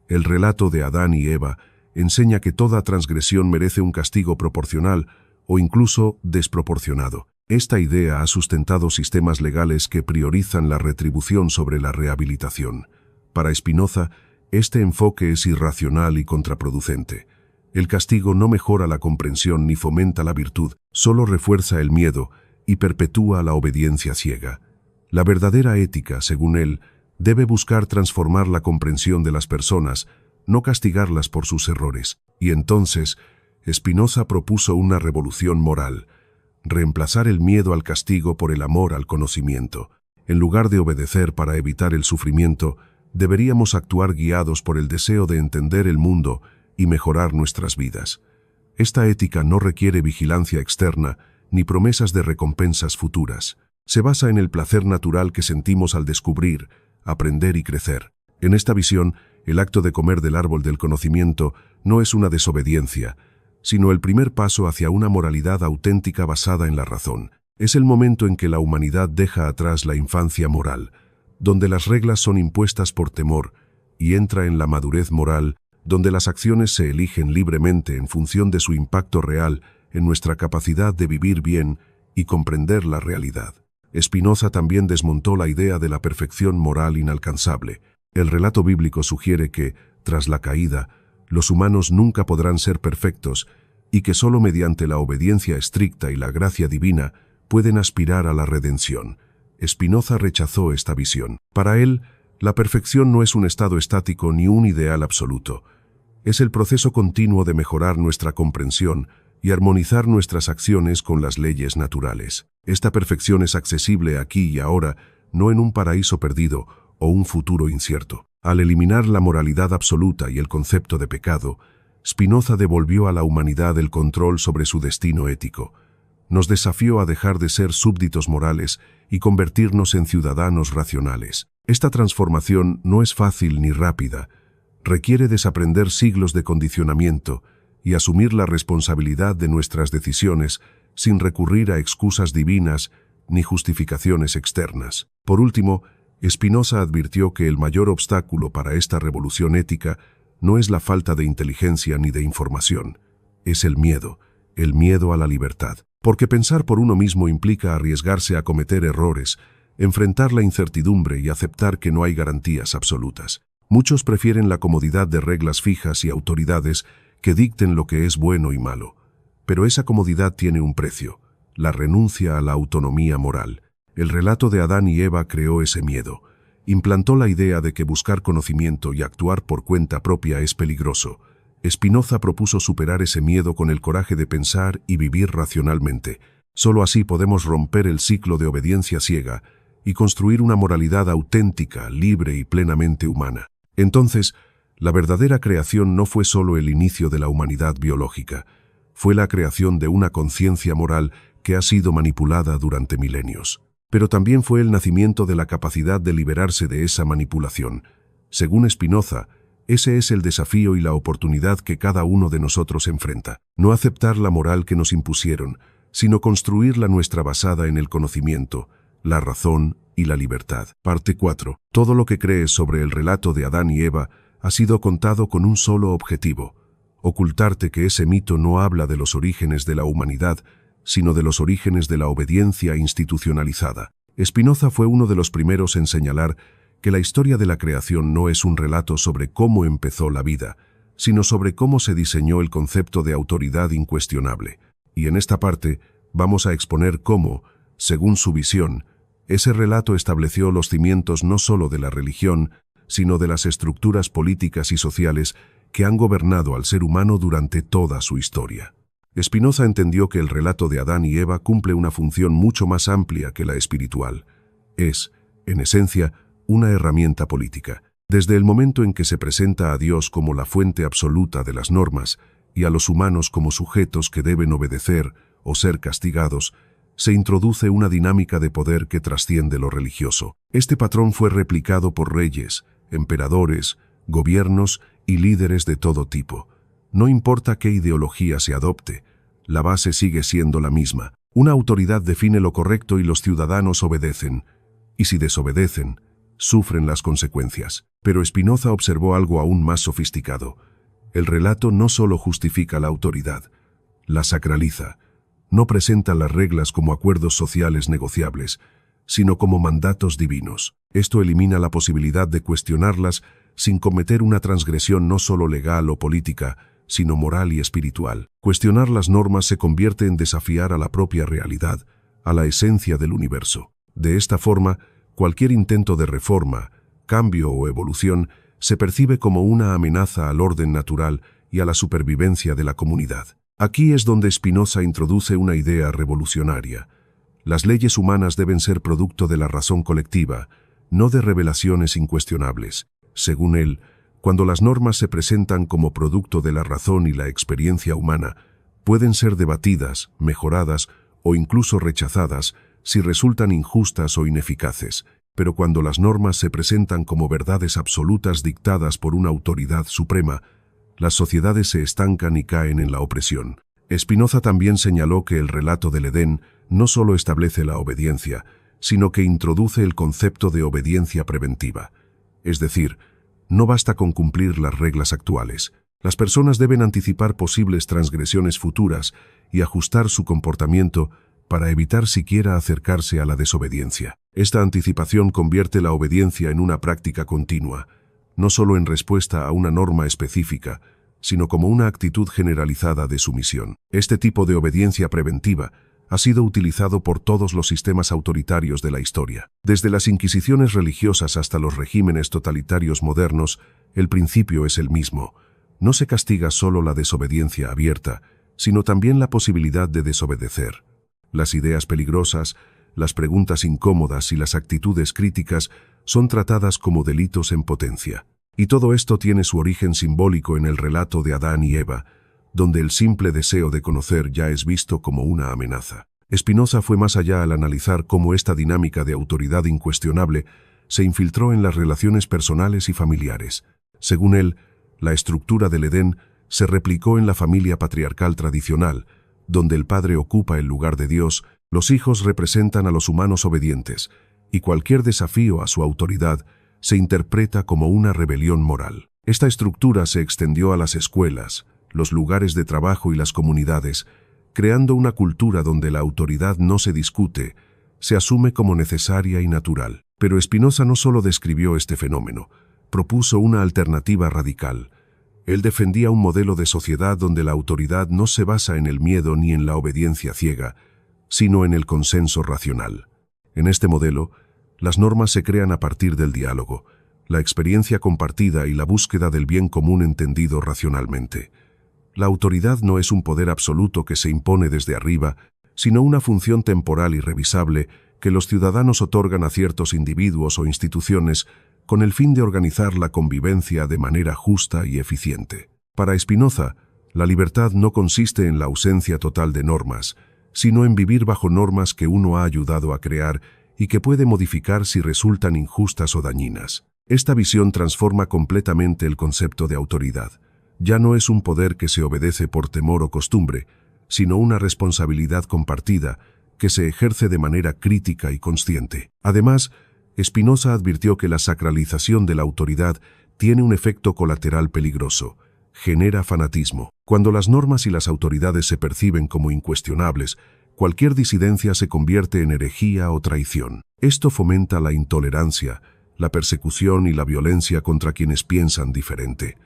El relato de Adán y Eva enseña que toda transgresión merece un castigo proporcional o incluso desproporcionado. Esta idea ha sustentado sistemas legales que priorizan la retribución sobre la rehabilitación. Para Spinoza, este enfoque es irracional y contraproducente. El castigo no mejora la comprensión ni fomenta la virtud, solo refuerza el miedo y perpetúa la obediencia ciega. La verdadera ética, según él, debe buscar transformar la comprensión de las personas, no castigarlas por sus errores. Y entonces, Spinoza propuso una revolución moral: reemplazar el miedo al castigo por el amor al conocimiento. En lugar de obedecer para evitar el sufrimiento, deberíamos actuar guiados por el deseo de entender el mundo y mejorar nuestras vidas. Esta ética no requiere vigilancia externa ni promesas de recompensas futuras. Se basa en el placer natural que sentimos al descubrir, aprender y crecer. En esta visión, el acto de comer del árbol del conocimiento no es una desobediencia, sino el primer paso hacia una moralidad auténtica basada en la razón. Es el momento en que la humanidad deja atrás la infancia moral, donde las reglas son impuestas por temor, y entra en la madurez moral, donde las acciones se eligen libremente en función de su impacto real en nuestra capacidad de vivir bien y comprender la realidad. Spinoza también desmontó la idea de la perfección moral inalcanzable. El relato bíblico sugiere que, tras la caída, los humanos nunca podrán ser perfectos y que solo mediante la obediencia estricta y la gracia divina pueden aspirar a la redención. Spinoza rechazó esta visión. Para él, la perfección no es un estado estático ni un ideal absoluto. Es el proceso continuo de mejorar nuestra comprensión y armonizar nuestras acciones con las leyes naturales. Esta perfección es accesible aquí y ahora, no en un paraíso perdido o un futuro incierto. Al eliminar la moralidad absoluta y el concepto de pecado, Spinoza devolvió a la humanidad el control sobre su destino ético. Nos desafió a dejar de ser súbditos morales y convertirnos en ciudadanos racionales. Esta transformación no es fácil ni rápida. Requiere desaprender siglos de condicionamiento y asumir la responsabilidad de nuestras decisiones sin recurrir a excusas divinas ni justificaciones externas. Por último, Spinoza advirtió que el mayor obstáculo para esta revolución ética no es la falta de inteligencia ni de información, es el miedo a la libertad. Porque pensar por uno mismo implica arriesgarse a cometer errores, enfrentar la incertidumbre y aceptar que no hay garantías absolutas. Muchos prefieren la comodidad de reglas fijas y autoridades que dicten lo que es bueno y malo. Pero esa comodidad tiene un precio, la renuncia a la autonomía moral. El relato de Adán y Eva creó ese miedo. Implantó la idea de que buscar conocimiento y actuar por cuenta propia es peligroso. Spinoza propuso superar ese miedo con el coraje de pensar y vivir racionalmente. Solo así podemos romper el ciclo de obediencia ciega y construir una moralidad auténtica, libre y plenamente humana. Entonces, la verdadera creación no fue solo el inicio de la humanidad biológica, fue la creación de una conciencia moral que ha sido manipulada durante milenios. Pero también fue el nacimiento de la capacidad de liberarse de esa manipulación. Según Spinoza, ese es el desafío y la oportunidad que cada uno de nosotros enfrenta. No aceptar la moral que nos impusieron, sino construir la nuestra basada en el conocimiento, la razón y la libertad. Parte 4. Todo lo que crees sobre el relato de Adán y Eva ha sido contado con un solo objetivo: ocultarte que ese mito no habla de los orígenes de la humanidad, sino de los orígenes de la obediencia institucionalizada. Spinoza fue uno de los primeros en señalar que la historia de la creación no es un relato sobre cómo empezó la vida, sino sobre cómo se diseñó el concepto de autoridad incuestionable. Y en esta parte vamos a exponer cómo, según su visión, ese relato estableció los cimientos no solo de la religión, sino de las estructuras políticas y sociales que han gobernado al ser humano durante toda su historia. Spinoza entendió que el relato de Adán y Eva cumple una función mucho más amplia que la espiritual. Es, en esencia, una herramienta política. Desde el momento en que se presenta a Dios como la fuente absoluta de las normas y a los humanos como sujetos que deben obedecer o ser castigados, se introduce una dinámica de poder que trasciende lo religioso. Este patrón fue replicado por reyes, emperadores, gobiernos y líderes de todo tipo. No importa qué ideología se adopte, la base sigue siendo la misma. Una autoridad define lo correcto y los ciudadanos obedecen, y si desobedecen, sufren las consecuencias. Pero Spinoza observó algo aún más sofisticado. El relato no solo justifica la autoridad, la sacraliza. No presenta las reglas como acuerdos sociales negociables, sino como mandatos divinos. Esto elimina la posibilidad de cuestionarlas sin cometer una transgresión no solo legal o política, sino moral y espiritual. Cuestionar las normas se convierte en desafiar a la propia realidad, a la esencia del universo. De esta forma, cualquier intento de reforma, cambio o evolución se percibe como una amenaza al orden natural y a la supervivencia de la comunidad. Aquí es donde Spinoza introduce una idea revolucionaria. Las leyes humanas deben ser producto de la razón colectiva, no de revelaciones incuestionables. Según él, cuando las normas se presentan como producto de la razón y la experiencia humana, pueden ser debatidas, mejoradas o incluso rechazadas si resultan injustas o ineficaces. Pero cuando las normas se presentan como verdades absolutas dictadas por una autoridad suprema, las sociedades se estancan y caen en la opresión. Spinoza también señaló que el relato del Edén no solo establece la obediencia, sino que introduce el concepto de obediencia preventiva. Es decir, no basta con cumplir las reglas actuales. Las personas deben anticipar posibles transgresiones futuras y ajustar su comportamiento para evitar siquiera acercarse a la desobediencia. Esta anticipación convierte la obediencia en una práctica continua, no solo en respuesta a una norma específica, sino como una actitud generalizada de sumisión. Este tipo de obediencia preventiva ha sido utilizado por todos los sistemas autoritarios de la historia. Desde las inquisiciones religiosas hasta los regímenes totalitarios modernos, el principio es el mismo. No se castiga solo la desobediencia abierta, sino también la posibilidad de desobedecer. Las ideas peligrosas, las preguntas incómodas y las actitudes críticas son tratadas como delitos en potencia. Y todo esto tiene su origen simbólico en el relato de Adán y Eva, donde el simple deseo de conocer ya es visto como una amenaza. Spinoza fue más allá al analizar cómo esta dinámica de autoridad incuestionable se infiltró en las relaciones personales y familiares. Según él, la estructura del Edén se replicó en la familia patriarcal tradicional, donde el padre ocupa el lugar de Dios, los hijos representan a los humanos obedientes, y cualquier desafío a su autoridad se interpreta como una rebelión moral. Esta estructura se extendió a las escuelas, los lugares de trabajo y las comunidades, creando una cultura donde la autoridad no se discute, se asume como necesaria y natural. Pero Spinoza no solo describió este fenómeno, propuso una alternativa radical. Él defendía un modelo de sociedad donde la autoridad no se basa en el miedo ni en la obediencia ciega, sino en el consenso racional. En este modelo, las normas se crean a partir del diálogo, la experiencia compartida y la búsqueda del bien común entendido racionalmente. La autoridad no es un poder absoluto que se impone desde arriba, sino una función temporal y revisable que los ciudadanos otorgan a ciertos individuos o instituciones con el fin de organizar la convivencia de manera justa y eficiente. Para Spinoza, la libertad no consiste en la ausencia total de normas, sino en vivir bajo normas que uno ha ayudado a crear y que puede modificar si resultan injustas o dañinas. Esta visión transforma completamente el concepto de autoridad. Ya no es un poder que se obedece por temor o costumbre, sino una responsabilidad compartida que se ejerce de manera crítica y consciente. Además, Spinoza advirtió que la sacralización de la autoridad tiene un efecto colateral peligroso. Genera fanatismo. Cuando las normas y las autoridades se perciben como incuestionables, cualquier disidencia se convierte en herejía o traición. Esto fomenta la intolerancia, la persecución y la violencia contra quienes piensan diferente.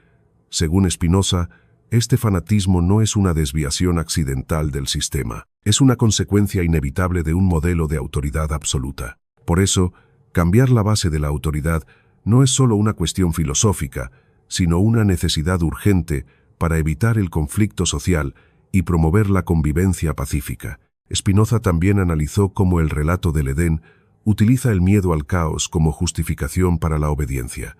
Según Spinoza, este fanatismo no es una desviación accidental del sistema, es una consecuencia inevitable de un modelo de autoridad absoluta. Por eso, cambiar la base de la autoridad no es solo una cuestión filosófica, sino una necesidad urgente para evitar el conflicto social y promover la convivencia pacífica. Spinoza también analizó cómo el relato del Edén utiliza el miedo al caos como justificación para la obediencia.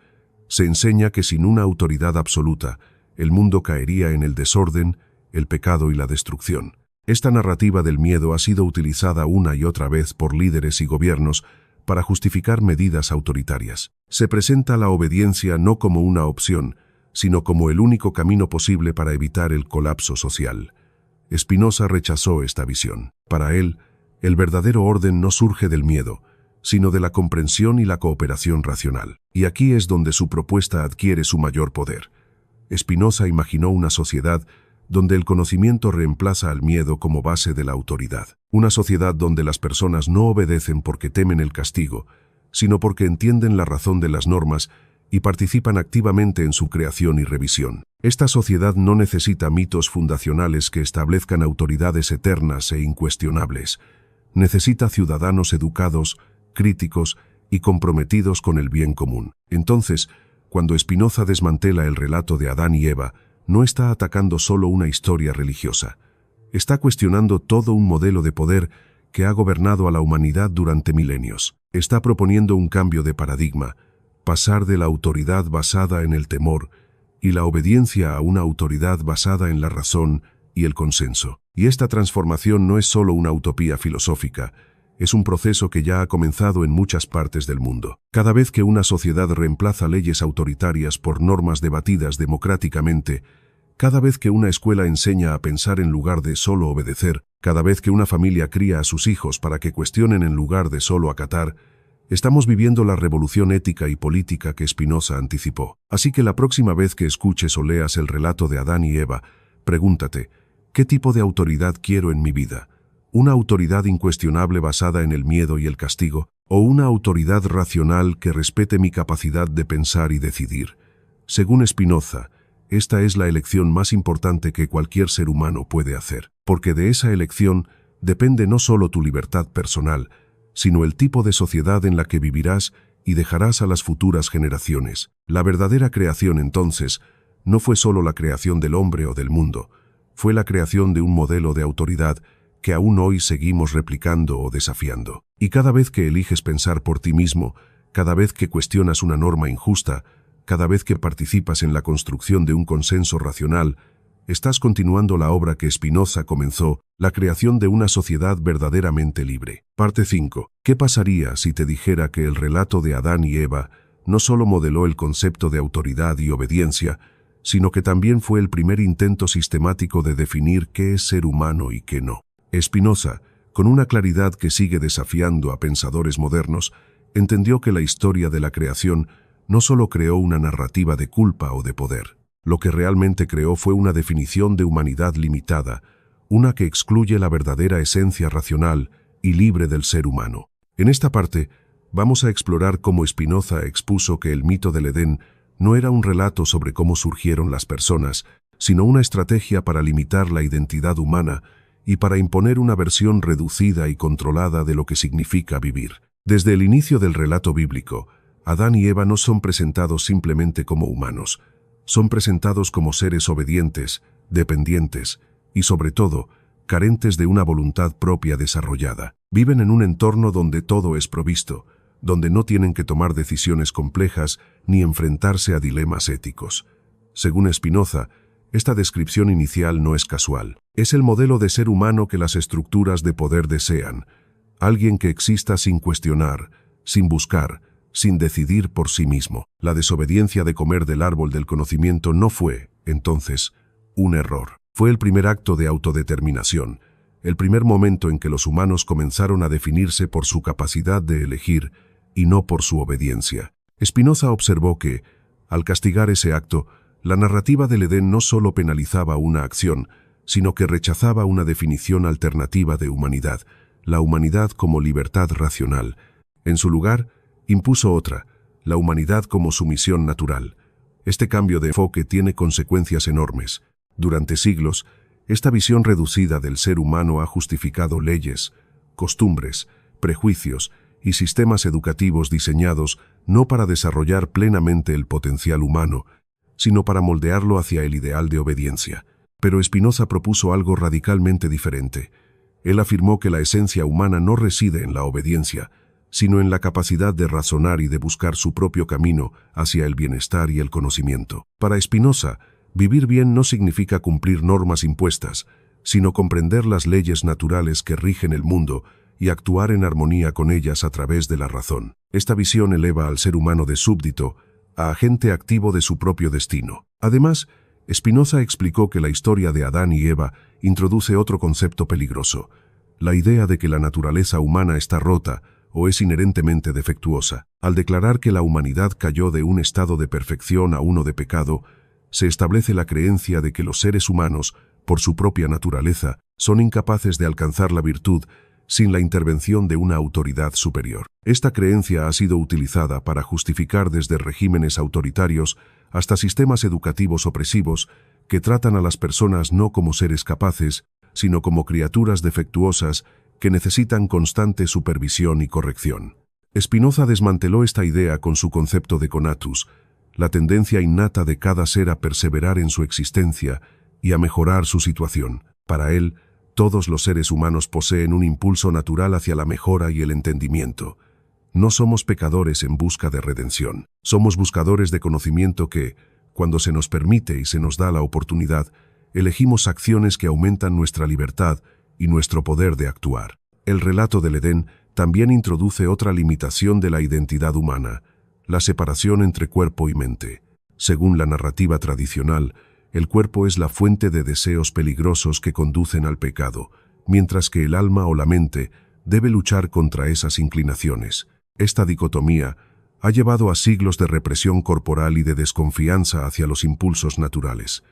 Se enseña que sin una autoridad absoluta, el mundo caería en el desorden, el pecado y la destrucción. Esta narrativa del miedo ha sido utilizada una y otra vez por líderes y gobiernos para justificar medidas autoritarias. Se presenta la obediencia no como una opción, sino como el único camino posible para evitar el colapso social. Spinoza rechazó esta visión. Para él, el verdadero orden no surge del miedo, sino de la comprensión y la cooperación racional. Y aquí es donde su propuesta adquiere su mayor poder. Spinoza imaginó una sociedad donde el conocimiento reemplaza al miedo como base de la autoridad. Una sociedad donde las personas no obedecen porque temen el castigo, sino porque entienden la razón de las normas y participan activamente en su creación y revisión. Esta sociedad no necesita mitos fundacionales que establezcan autoridades eternas e incuestionables. Necesita ciudadanos educados, críticos y comprometidos con el bien común. Entonces, cuando Spinoza desmantela el relato de Adán y Eva, no está atacando solo una historia religiosa. Está cuestionando todo un modelo de poder que ha gobernado a la humanidad durante milenios. Está proponiendo un cambio de paradigma, pasar de la autoridad basada en el temor y la obediencia a una autoridad basada en la razón y el consenso. Y esta transformación no es solo una utopía filosófica, es un proceso que ya ha comenzado en muchas partes del mundo. Cada vez que una sociedad reemplaza leyes autoritarias por normas debatidas democráticamente, cada vez que una escuela enseña a pensar en lugar de solo obedecer, cada vez que una familia cría a sus hijos para que cuestionen en lugar de solo acatar, estamos viviendo la revolución ética y política que Spinoza anticipó. Así que la próxima vez que escuches o leas el relato de Adán y Eva, pregúntate, ¿qué tipo de autoridad quiero en mi vida? ¿Una autoridad incuestionable basada en el miedo y el castigo? ¿O una autoridad racional que respete mi capacidad de pensar y decidir? Según Spinoza, esta es la elección más importante que cualquier ser humano puede hacer, porque de esa elección depende no solo tu libertad personal, sino el tipo de sociedad en la que vivirás y dejarás a las futuras generaciones. La verdadera creación, entonces, no fue solo la creación del hombre o del mundo, fue la creación de un modelo de autoridad que aún hoy seguimos replicando o desafiando. Y cada vez que eliges pensar por ti mismo, cada vez que cuestionas una norma injusta, cada vez que participas en la construcción de un consenso racional, estás continuando la obra que Spinoza comenzó, la creación de una sociedad verdaderamente libre. Parte 5. ¿Qué pasaría si te dijera que el relato de Adán y Eva no solo modeló el concepto de autoridad y obediencia, sino que también fue el primer intento sistemático de definir qué es ser humano y qué no? Spinoza, con una claridad que sigue desafiando a pensadores modernos, entendió que la historia de la creación no solo creó una narrativa de culpa o de poder. Lo que realmente creó fue una definición de humanidad limitada, una que excluye la verdadera esencia racional y libre del ser humano. En esta parte, vamos a explorar cómo Spinoza expuso que el mito del Edén no era un relato sobre cómo surgieron las personas, sino una estrategia para limitar la identidad humana y para imponer una versión reducida y controlada de lo que significa vivir. Desde el inicio del relato bíblico, Adán y Eva no son presentados simplemente como humanos, son presentados como seres obedientes, dependientes y, sobre todo, carentes de una voluntad propia desarrollada. Viven en un entorno donde todo es provisto, donde no tienen que tomar decisiones complejas ni enfrentarse a dilemas éticos. Según Spinoza, esta descripción inicial no es casual. Es el modelo de ser humano que las estructuras de poder desean, alguien que exista sin cuestionar, sin buscar, sin decidir por sí mismo. La desobediencia de comer del árbol del conocimiento no fue, entonces, un error. Fue el primer acto de autodeterminación, el primer momento en que los humanos comenzaron a definirse por su capacidad de elegir y no por su obediencia. Spinoza observó que, al castigar ese acto, la narrativa del Edén no solo penalizaba una acción, sino que rechazaba una definición alternativa de humanidad, la humanidad como libertad racional. En su lugar, impuso otra, la humanidad como sumisión natural. Este cambio de enfoque tiene consecuencias enormes. Durante siglos, esta visión reducida del ser humano ha justificado leyes, costumbres, prejuicios y sistemas educativos diseñados no para desarrollar plenamente el potencial humano, sino para moldearlo hacia el ideal de obediencia. Pero Spinoza propuso algo radicalmente diferente. Él afirmó que la esencia humana no reside en la obediencia, sino en la capacidad de razonar y de buscar su propio camino hacia el bienestar y el conocimiento. Para Spinoza, vivir bien no significa cumplir normas impuestas, sino comprender las leyes naturales que rigen el mundo y actuar en armonía con ellas a través de la razón. Esta visión eleva al ser humano de súbdito a agente activo de su propio destino. Además, Spinoza explicó que la historia de Adán y Eva introduce otro concepto peligroso, la idea de que la naturaleza humana está rota o es inherentemente defectuosa. Al declarar que la humanidad cayó de un estado de perfección a uno de pecado, se establece la creencia de que los seres humanos, por su propia naturaleza, son incapaces de alcanzar la virtud sin la intervención de una autoridad superior. Esta creencia ha sido utilizada para justificar desde regímenes autoritarios hasta sistemas educativos opresivos que tratan a las personas no como seres capaces, sino como criaturas defectuosas que necesitan constante supervisión y corrección. Spinoza desmanteló esta idea con su concepto de conatus, la tendencia innata de cada ser a perseverar en su existencia y a mejorar su situación. Para él, todos los seres humanos poseen un impulso natural hacia la mejora y el entendimiento. No somos pecadores en busca de redención. Somos buscadores de conocimiento que, cuando se nos permite y se nos da la oportunidad, elegimos acciones que aumentan nuestra libertad y nuestro poder de actuar. El relato del Edén también introduce otra limitación de la identidad humana, la separación entre cuerpo y mente. Según la narrativa tradicional, el cuerpo es la fuente de deseos peligrosos que conducen al pecado, mientras que el alma o la mente debe luchar contra esas inclinaciones. Esta dicotomía ha llevado a siglos de represión corporal y de desconfianza hacia los impulsos naturales.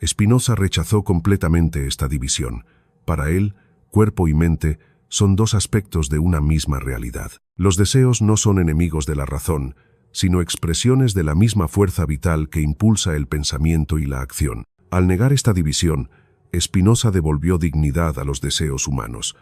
Spinoza rechazó completamente esta división. Para él, cuerpo y mente son dos aspectos de una misma realidad. Los deseos no son enemigos de la razón, sino expresiones de la misma fuerza vital que impulsa el pensamiento y la acción. Al negar esta división, Spinoza devolvió dignidad a los deseos humanos.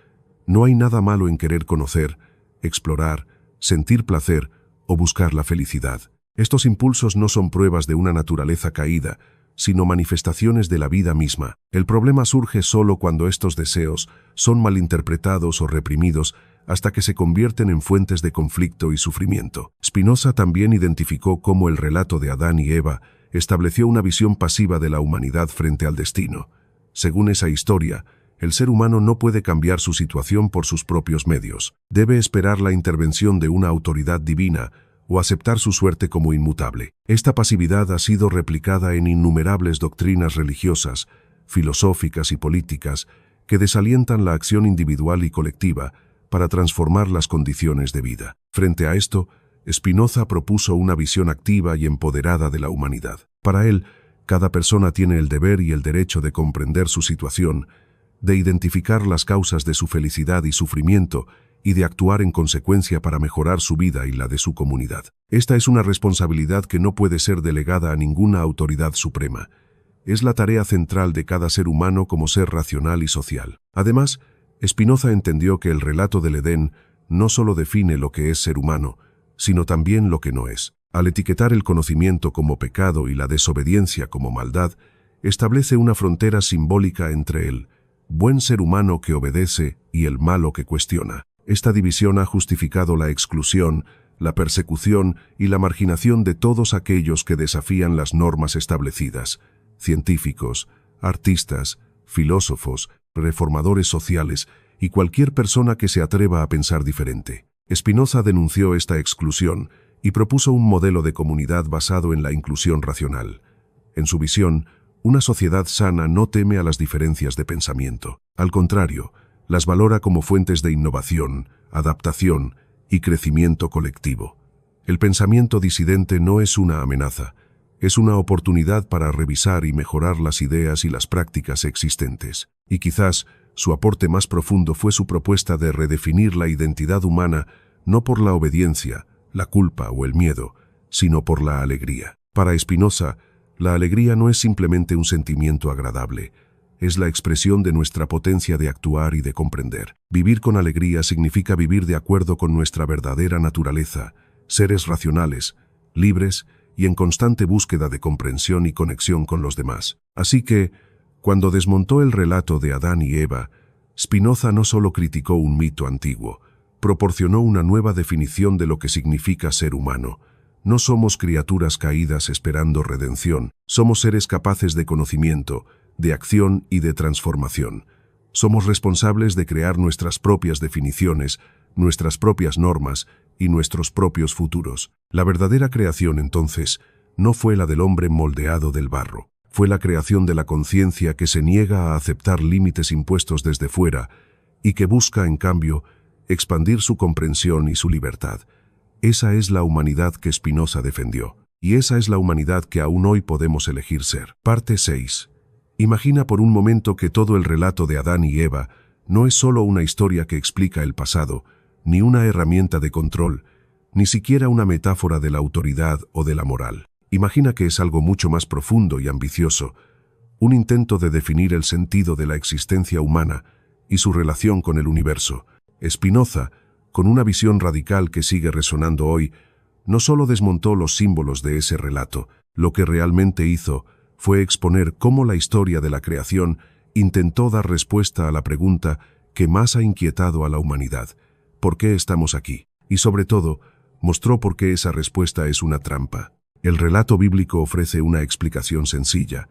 No hay nada malo en querer conocer, explorar, sentir placer o buscar la felicidad. Estos impulsos no son pruebas de una naturaleza caída, sino manifestaciones de la vida misma. El problema surge solo cuando estos deseos son malinterpretados o reprimidos hasta que se convierten en fuentes de conflicto y sufrimiento. Spinoza también identificó cómo el relato de Adán y Eva estableció una visión pasiva de la humanidad frente al destino. Según esa historia, el ser humano no puede cambiar su situación por sus propios medios. Debe esperar la intervención de una autoridad divina o aceptar su suerte como inmutable. Esta pasividad ha sido replicada en innumerables doctrinas religiosas, filosóficas y políticas que desalientan la acción individual y colectiva para transformar las condiciones de vida. Frente a esto, Spinoza propuso una visión activa y empoderada de la humanidad. Para él, cada persona tiene el deber y el derecho de comprender su situación, de identificar las causas de su felicidad y sufrimiento y de actuar en consecuencia para mejorar su vida y la de su comunidad. Esta es una responsabilidad que no puede ser delegada a ninguna autoridad suprema. Es la tarea central de cada ser humano como ser racional y social. Además, Spinoza entendió que el relato del Edén no solo define lo que es ser humano, sino también lo que no es. Al etiquetar el conocimiento como pecado y la desobediencia como maldad, establece una frontera simbólica entre el buen ser humano que obedece y el malo que cuestiona. Esta división ha justificado la exclusión, la persecución y la marginación de todos aquellos que desafían las normas establecidas: científicos, artistas, filósofos, reformadores sociales y cualquier persona que se atreva a pensar diferente. Spinoza denunció esta exclusión y propuso un modelo de comunidad basado en la inclusión racional. En su visión, una sociedad sana no teme a las diferencias de pensamiento. Al contrario, las valora como fuentes de innovación, adaptación y crecimiento colectivo. El pensamiento disidente no es una amenaza, es una oportunidad para revisar y mejorar las ideas y las prácticas existentes. Y quizás su aporte más profundo fue su propuesta de redefinir la identidad humana no por la obediencia, la culpa o el miedo, sino por la alegría. Para Spinoza, la alegría no es simplemente un sentimiento agradable, es la expresión de nuestra potencia de actuar y de comprender. Vivir con alegría significa vivir de acuerdo con nuestra verdadera naturaleza, seres racionales, libres y en constante búsqueda de comprensión y conexión con los demás. Así que, cuando desmontó el relato de Adán y Eva, Spinoza no solo criticó un mito antiguo, proporcionó una nueva definición de lo que significa ser humano. No somos criaturas caídas esperando redención, somos seres capaces de conocimiento, de acción y de transformación. Somos responsables de crear nuestras propias definiciones, nuestras propias normas y nuestros propios futuros. La verdadera creación, entonces, no fue la del hombre moldeado del barro. Fue la creación de la conciencia que se niega a aceptar límites impuestos desde fuera y que busca, en cambio, expandir su comprensión y su libertad. Esa es la humanidad que Spinoza defendió, y esa es la humanidad que aún hoy podemos elegir ser. Parte 6. Imagina por un momento que todo el relato de Adán y Eva no es solo una historia que explica el pasado, ni una herramienta de control, ni siquiera una metáfora de la autoridad o de la moral. Imagina que es algo mucho más profundo y ambicioso, un intento de definir el sentido de la existencia humana y su relación con el universo. Spinoza, con una visión radical que sigue resonando hoy, no solo desmontó los símbolos de ese relato, lo que realmente hizo fue exponer cómo la historia de la creación intentó dar respuesta a la pregunta que más ha inquietado a la humanidad: ¿por qué estamos aquí? Y sobre todo, mostró por qué esa respuesta es una trampa. El relato bíblico ofrece una explicación sencilla.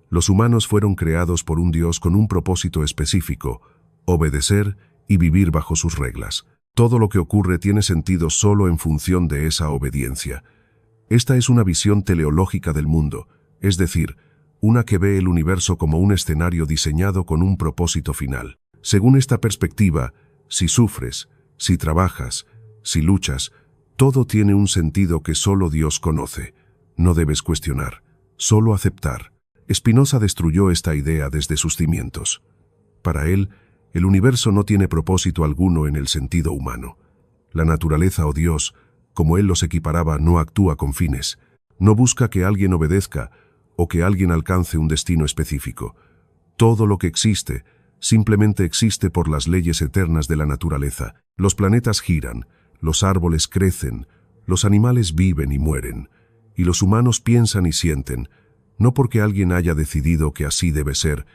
Los humanos fueron creados por un Dios con un propósito específico: obedecer y vivir bajo sus reglas. Todo lo que ocurre tiene sentido solo en función de esa obediencia. Esta es una visión teleológica del mundo, es decir, una que ve el universo como un escenario diseñado con un propósito final. Según esta perspectiva, si sufres, si trabajas, si luchas, todo tiene un sentido que solo Dios conoce. No debes cuestionar, solo aceptar. Spinoza destruyó esta idea desde sus cimientos. Para él, el universo no tiene propósito alguno en el sentido humano. La naturaleza o Dios, como él los equiparaba, no actúa con fines. No busca que alguien obedezca o que alguien alcance un destino específico. Todo lo que existe simplemente existe por las leyes eternas de la naturaleza. Los planetas giran, los árboles crecen, los animales viven y mueren, y los humanos piensan y sienten, no porque alguien haya decidido que así debe ser,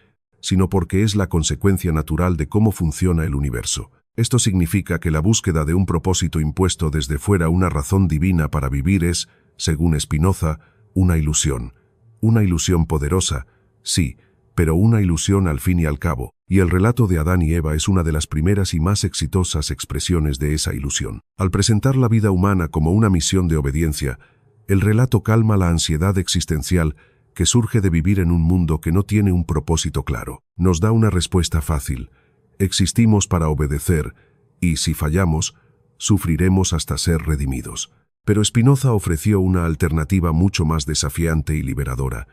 sino porque es la consecuencia natural de cómo funciona el universo. Esto significa que la búsqueda de un propósito impuesto desde fuera, una razón divina para vivir, es, según Spinoza, una ilusión. Una ilusión poderosa, sí, pero una ilusión al fin y al cabo, y el relato de Adán y Eva es una de las primeras y más exitosas expresiones de esa ilusión. Al presentar la vida humana como una misión de obediencia, el relato calma la ansiedad existencial que surge de vivir en un mundo que no tiene un propósito claro. Nos da una respuesta fácil: existimos para obedecer, y si fallamos, sufriremos hasta ser redimidos. Pero Spinoza ofreció una alternativa mucho más desafiante y liberadora.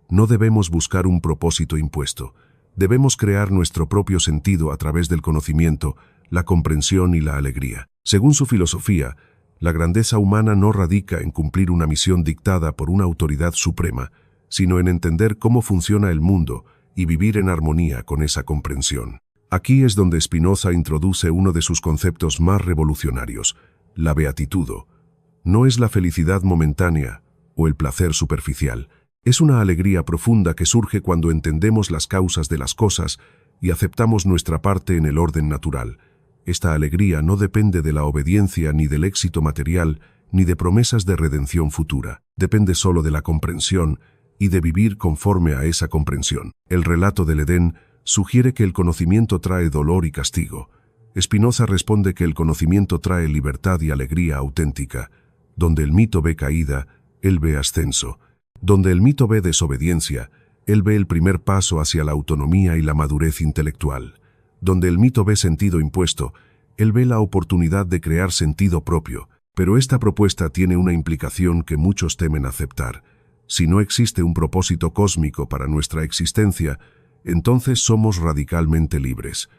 No debemos buscar un propósito impuesto. Debemos crear nuestro propio sentido a través del conocimiento, la comprensión y la alegría. Según su filosofía, la grandeza humana no radica en cumplir una misión dictada por una autoridad suprema, sino en entender cómo funciona el mundo y vivir en armonía con esa comprensión. Aquí es donde Spinoza introduce uno de sus conceptos más revolucionarios: la beatitud. No es la felicidad momentánea o el placer superficial. Es una alegría profunda que surge cuando entendemos las causas de las cosas y aceptamos nuestra parte en el orden natural. Esta alegría no depende de la obediencia ni del éxito material, ni de promesas de redención futura. Depende solo de la comprensión y de vivir conforme a esa comprensión. El relato del Edén sugiere que el conocimiento trae dolor y castigo. Spinoza responde que el conocimiento trae libertad y alegría auténtica. Donde el mito ve caída, él ve ascenso. Donde el mito ve desobediencia, él ve el primer paso hacia la autonomía y la madurez intelectual. Donde el mito ve sentido impuesto, él ve la oportunidad de crear sentido propio. Pero esta propuesta tiene una implicación que muchos temen aceptar. Si no existe un propósito cósmico para nuestra existencia, entonces somos radicalmente libres.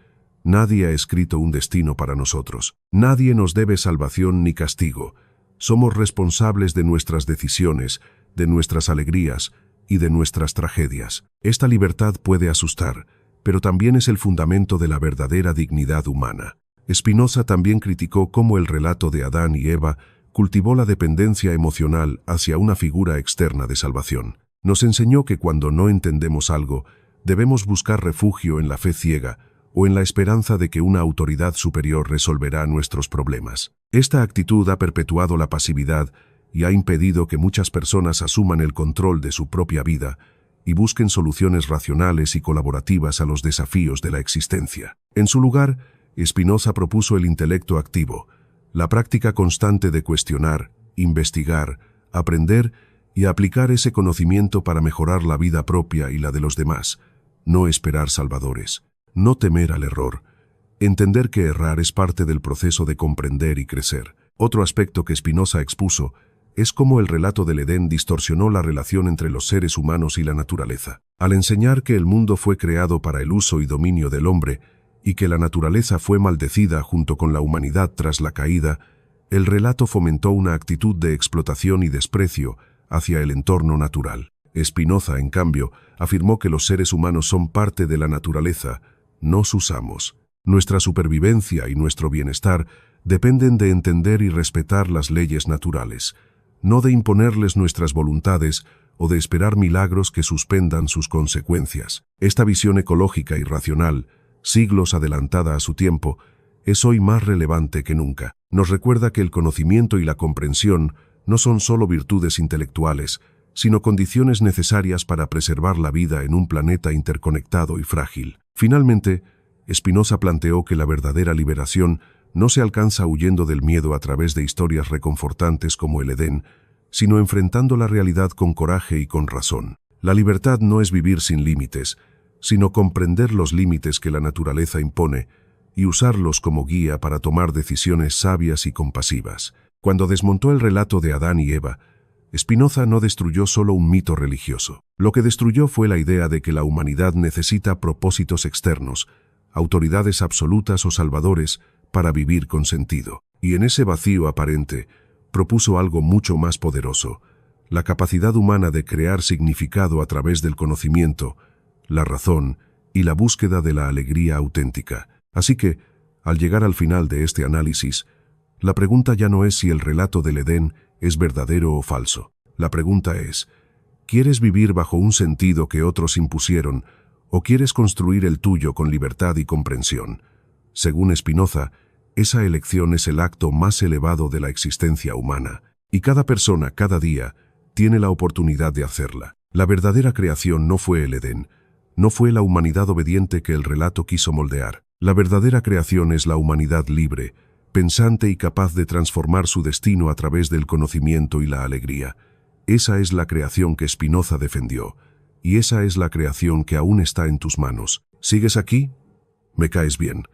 Nadie ha escrito un destino para nosotros. Nadie nos debe salvación ni castigo. Somos responsables de nuestras decisiones, de nuestras alegrías y de nuestras tragedias. Esta libertad puede asustar, pero también es el fundamento de la verdadera dignidad humana. Spinoza también criticó cómo el relato de Adán y Eva cultivó la dependencia emocional hacia una figura externa de salvación. Nos enseñó que cuando no entendemos algo, debemos buscar refugio en la fe ciega o en la esperanza de que una autoridad superior resolverá nuestros problemas. Esta actitud ha perpetuado la pasividad y ha impedido que muchas personas asuman el control de su propia vida y busquen soluciones racionales y colaborativas a los desafíos de la existencia. En su lugar, Spinoza propuso el intelecto activo, la práctica constante de cuestionar, investigar, aprender y aplicar ese conocimiento para mejorar la vida propia y la de los demás. No esperar salvadores, no temer al error, entender que errar es parte del proceso de comprender y crecer. Otro aspecto que Spinoza expuso es cómo el relato del Edén distorsionó la relación entre los seres humanos y la naturaleza. Al enseñar que el mundo fue creado para el uso y dominio del hombre, y que la naturaleza fue maldecida junto con la humanidad tras la caída, el relato fomentó una actitud de explotación y desprecio hacia el entorno natural. Spinoza, en cambio, afirmó que los seres humanos son parte de la naturaleza, no sus amos. Nuestra supervivencia y nuestro bienestar dependen de entender y respetar las leyes naturales, no de imponerles nuestras voluntades o de esperar milagros que suspendan sus consecuencias. Esta visión ecológica y racional, siglos adelantada a su tiempo, es hoy más relevante que nunca. Nos recuerda que el conocimiento y la comprensión no son solo virtudes intelectuales, sino condiciones necesarias para preservar la vida en un planeta interconectado y frágil. Finalmente, Spinoza planteó que la verdadera liberación no se alcanza huyendo del miedo a través de historias reconfortantes como el Edén, sino enfrentando la realidad con coraje y con razón. La libertad no es vivir sin límites, sino comprender los límites que la naturaleza impone y usarlos como guía para tomar decisiones sabias y compasivas. Cuando desmontó el relato de Adán y Eva, Spinoza no destruyó solo un mito religioso. Lo que destruyó fue la idea de que la humanidad necesita propósitos externos, autoridades absolutas o salvadores, para vivir con sentido. Y en ese vacío aparente, propuso algo mucho más poderoso: la capacidad humana de crear significado a través del conocimiento, la razón y la búsqueda de la alegría auténtica. Así que, al llegar al final de este análisis, la pregunta ya no es si el relato del Edén es verdadero o falso. La pregunta es, ¿quieres vivir bajo un sentido que otros impusieron o quieres construir el tuyo con libertad y comprensión? Según Spinoza, esa elección es el acto más elevado de la existencia humana, y cada persona, cada día, tiene la oportunidad de hacerla. La verdadera creación no fue el Edén, no fue la humanidad obediente que el relato quiso moldear. La verdadera creación es la humanidad libre, pensante y capaz de transformar su destino a través del conocimiento y la alegría. Esa es la creación que Spinoza defendió, y esa es la creación que aún está en tus manos. ¿Sigues aquí? Me caes bien.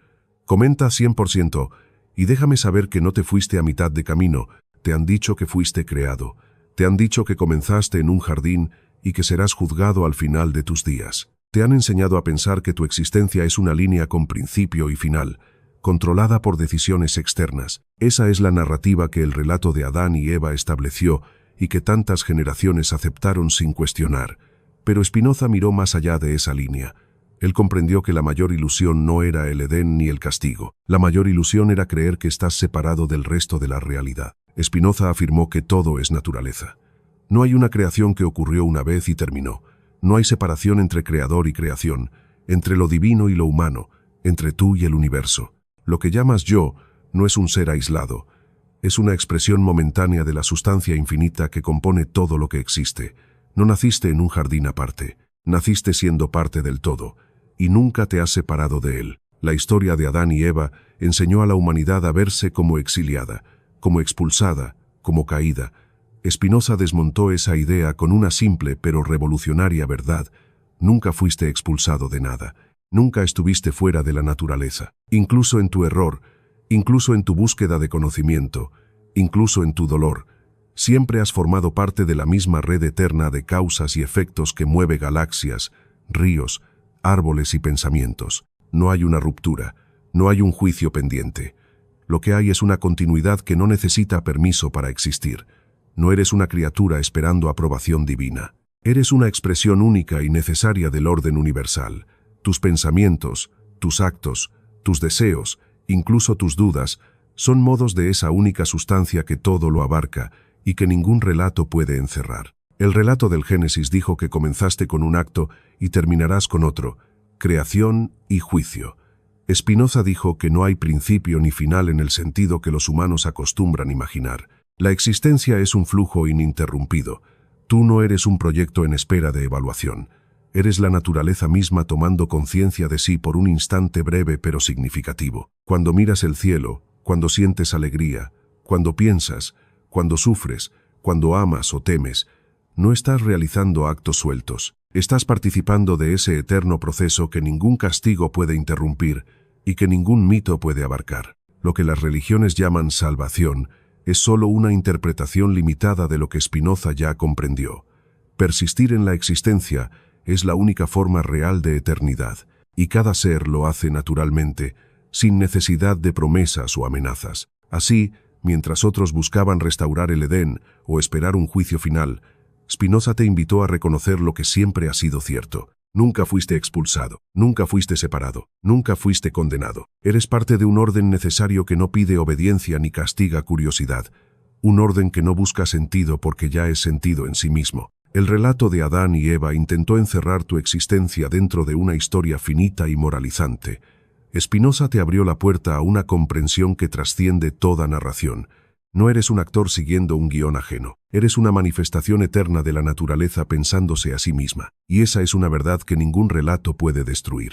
Comenta 100% y déjame saber que no te fuiste a mitad de camino. Te han dicho que fuiste creado. Te han dicho que comenzaste en un jardín y que serás juzgado al final de tus días. Te han enseñado a pensar que tu existencia es una línea con principio y final, controlada por decisiones externas. Esa es la narrativa que el relato de Adán y Eva estableció y que tantas generaciones aceptaron sin cuestionar. Pero Spinoza miró más allá de esa línea. Él comprendió que la mayor ilusión no era el Edén ni el castigo. La mayor ilusión era creer que estás separado del resto de la realidad. Spinoza afirmó que todo es naturaleza. No hay una creación que ocurrió una vez y terminó. No hay separación entre creador y creación, entre lo divino y lo humano, entre tú y el universo. Lo que llamas yo no es un ser aislado. Es una expresión momentánea de la sustancia infinita que compone todo lo que existe. No naciste en un jardín aparte. Naciste siendo parte del todo, y nunca te has separado de él. La historia de Adán y Eva enseñó a la humanidad a verse como exiliada, como expulsada, como caída. Spinoza desmontó esa idea con una simple pero revolucionaria verdad. Nunca fuiste expulsado de nada. Nunca estuviste fuera de la naturaleza. Incluso en tu error, incluso en tu búsqueda de conocimiento, incluso en tu dolor, siempre has formado parte de la misma red eterna de causas y efectos que mueve galaxias, ríos, árboles y pensamientos. No hay una ruptura, no hay un juicio pendiente. Lo que hay es una continuidad que no necesita permiso para existir. No eres una criatura esperando aprobación divina. Eres una expresión única y necesaria del orden universal. Tus pensamientos, tus actos, tus deseos, incluso tus dudas, son modos de esa única sustancia que todo lo abarca y que ningún relato puede encerrar. El relato del Génesis dijo que comenzaste con un acto y terminarás con otro, creación y juicio. Spinoza dijo que no hay principio ni final en el sentido que los humanos acostumbran imaginar. La existencia es un flujo ininterrumpido. Tú no eres un proyecto en espera de evaluación. Eres la naturaleza misma tomando conciencia de sí por un instante breve pero significativo. Cuando miras el cielo, cuando sientes alegría, cuando piensas, cuando sufres, cuando amas o temes, no estás realizando actos sueltos. Estás participando de ese eterno proceso que ningún castigo puede interrumpir y que ningún mito puede abarcar. Lo que las religiones llaman salvación es solo una interpretación limitada de lo que Spinoza ya comprendió. Persistir en la existencia es la única forma real de eternidad, y cada ser lo hace naturalmente, sin necesidad de promesas o amenazas. Así, mientras otros buscaban restaurar el Edén o esperar un juicio final, Spinoza te invitó a reconocer lo que siempre ha sido cierto. Nunca fuiste expulsado, nunca fuiste separado, nunca fuiste condenado. Eres parte de un orden necesario que no pide obediencia ni castiga curiosidad. Un orden que no busca sentido porque ya es sentido en sí mismo. El relato de Adán y Eva intentó encerrar tu existencia dentro de una historia finita y moralizante. Spinoza te abrió la puerta a una comprensión que trasciende toda narración. No eres un actor siguiendo un guión ajeno. Eres una manifestación eterna de la naturaleza pensándose a sí misma. Y esa es una verdad que ningún relato puede destruir.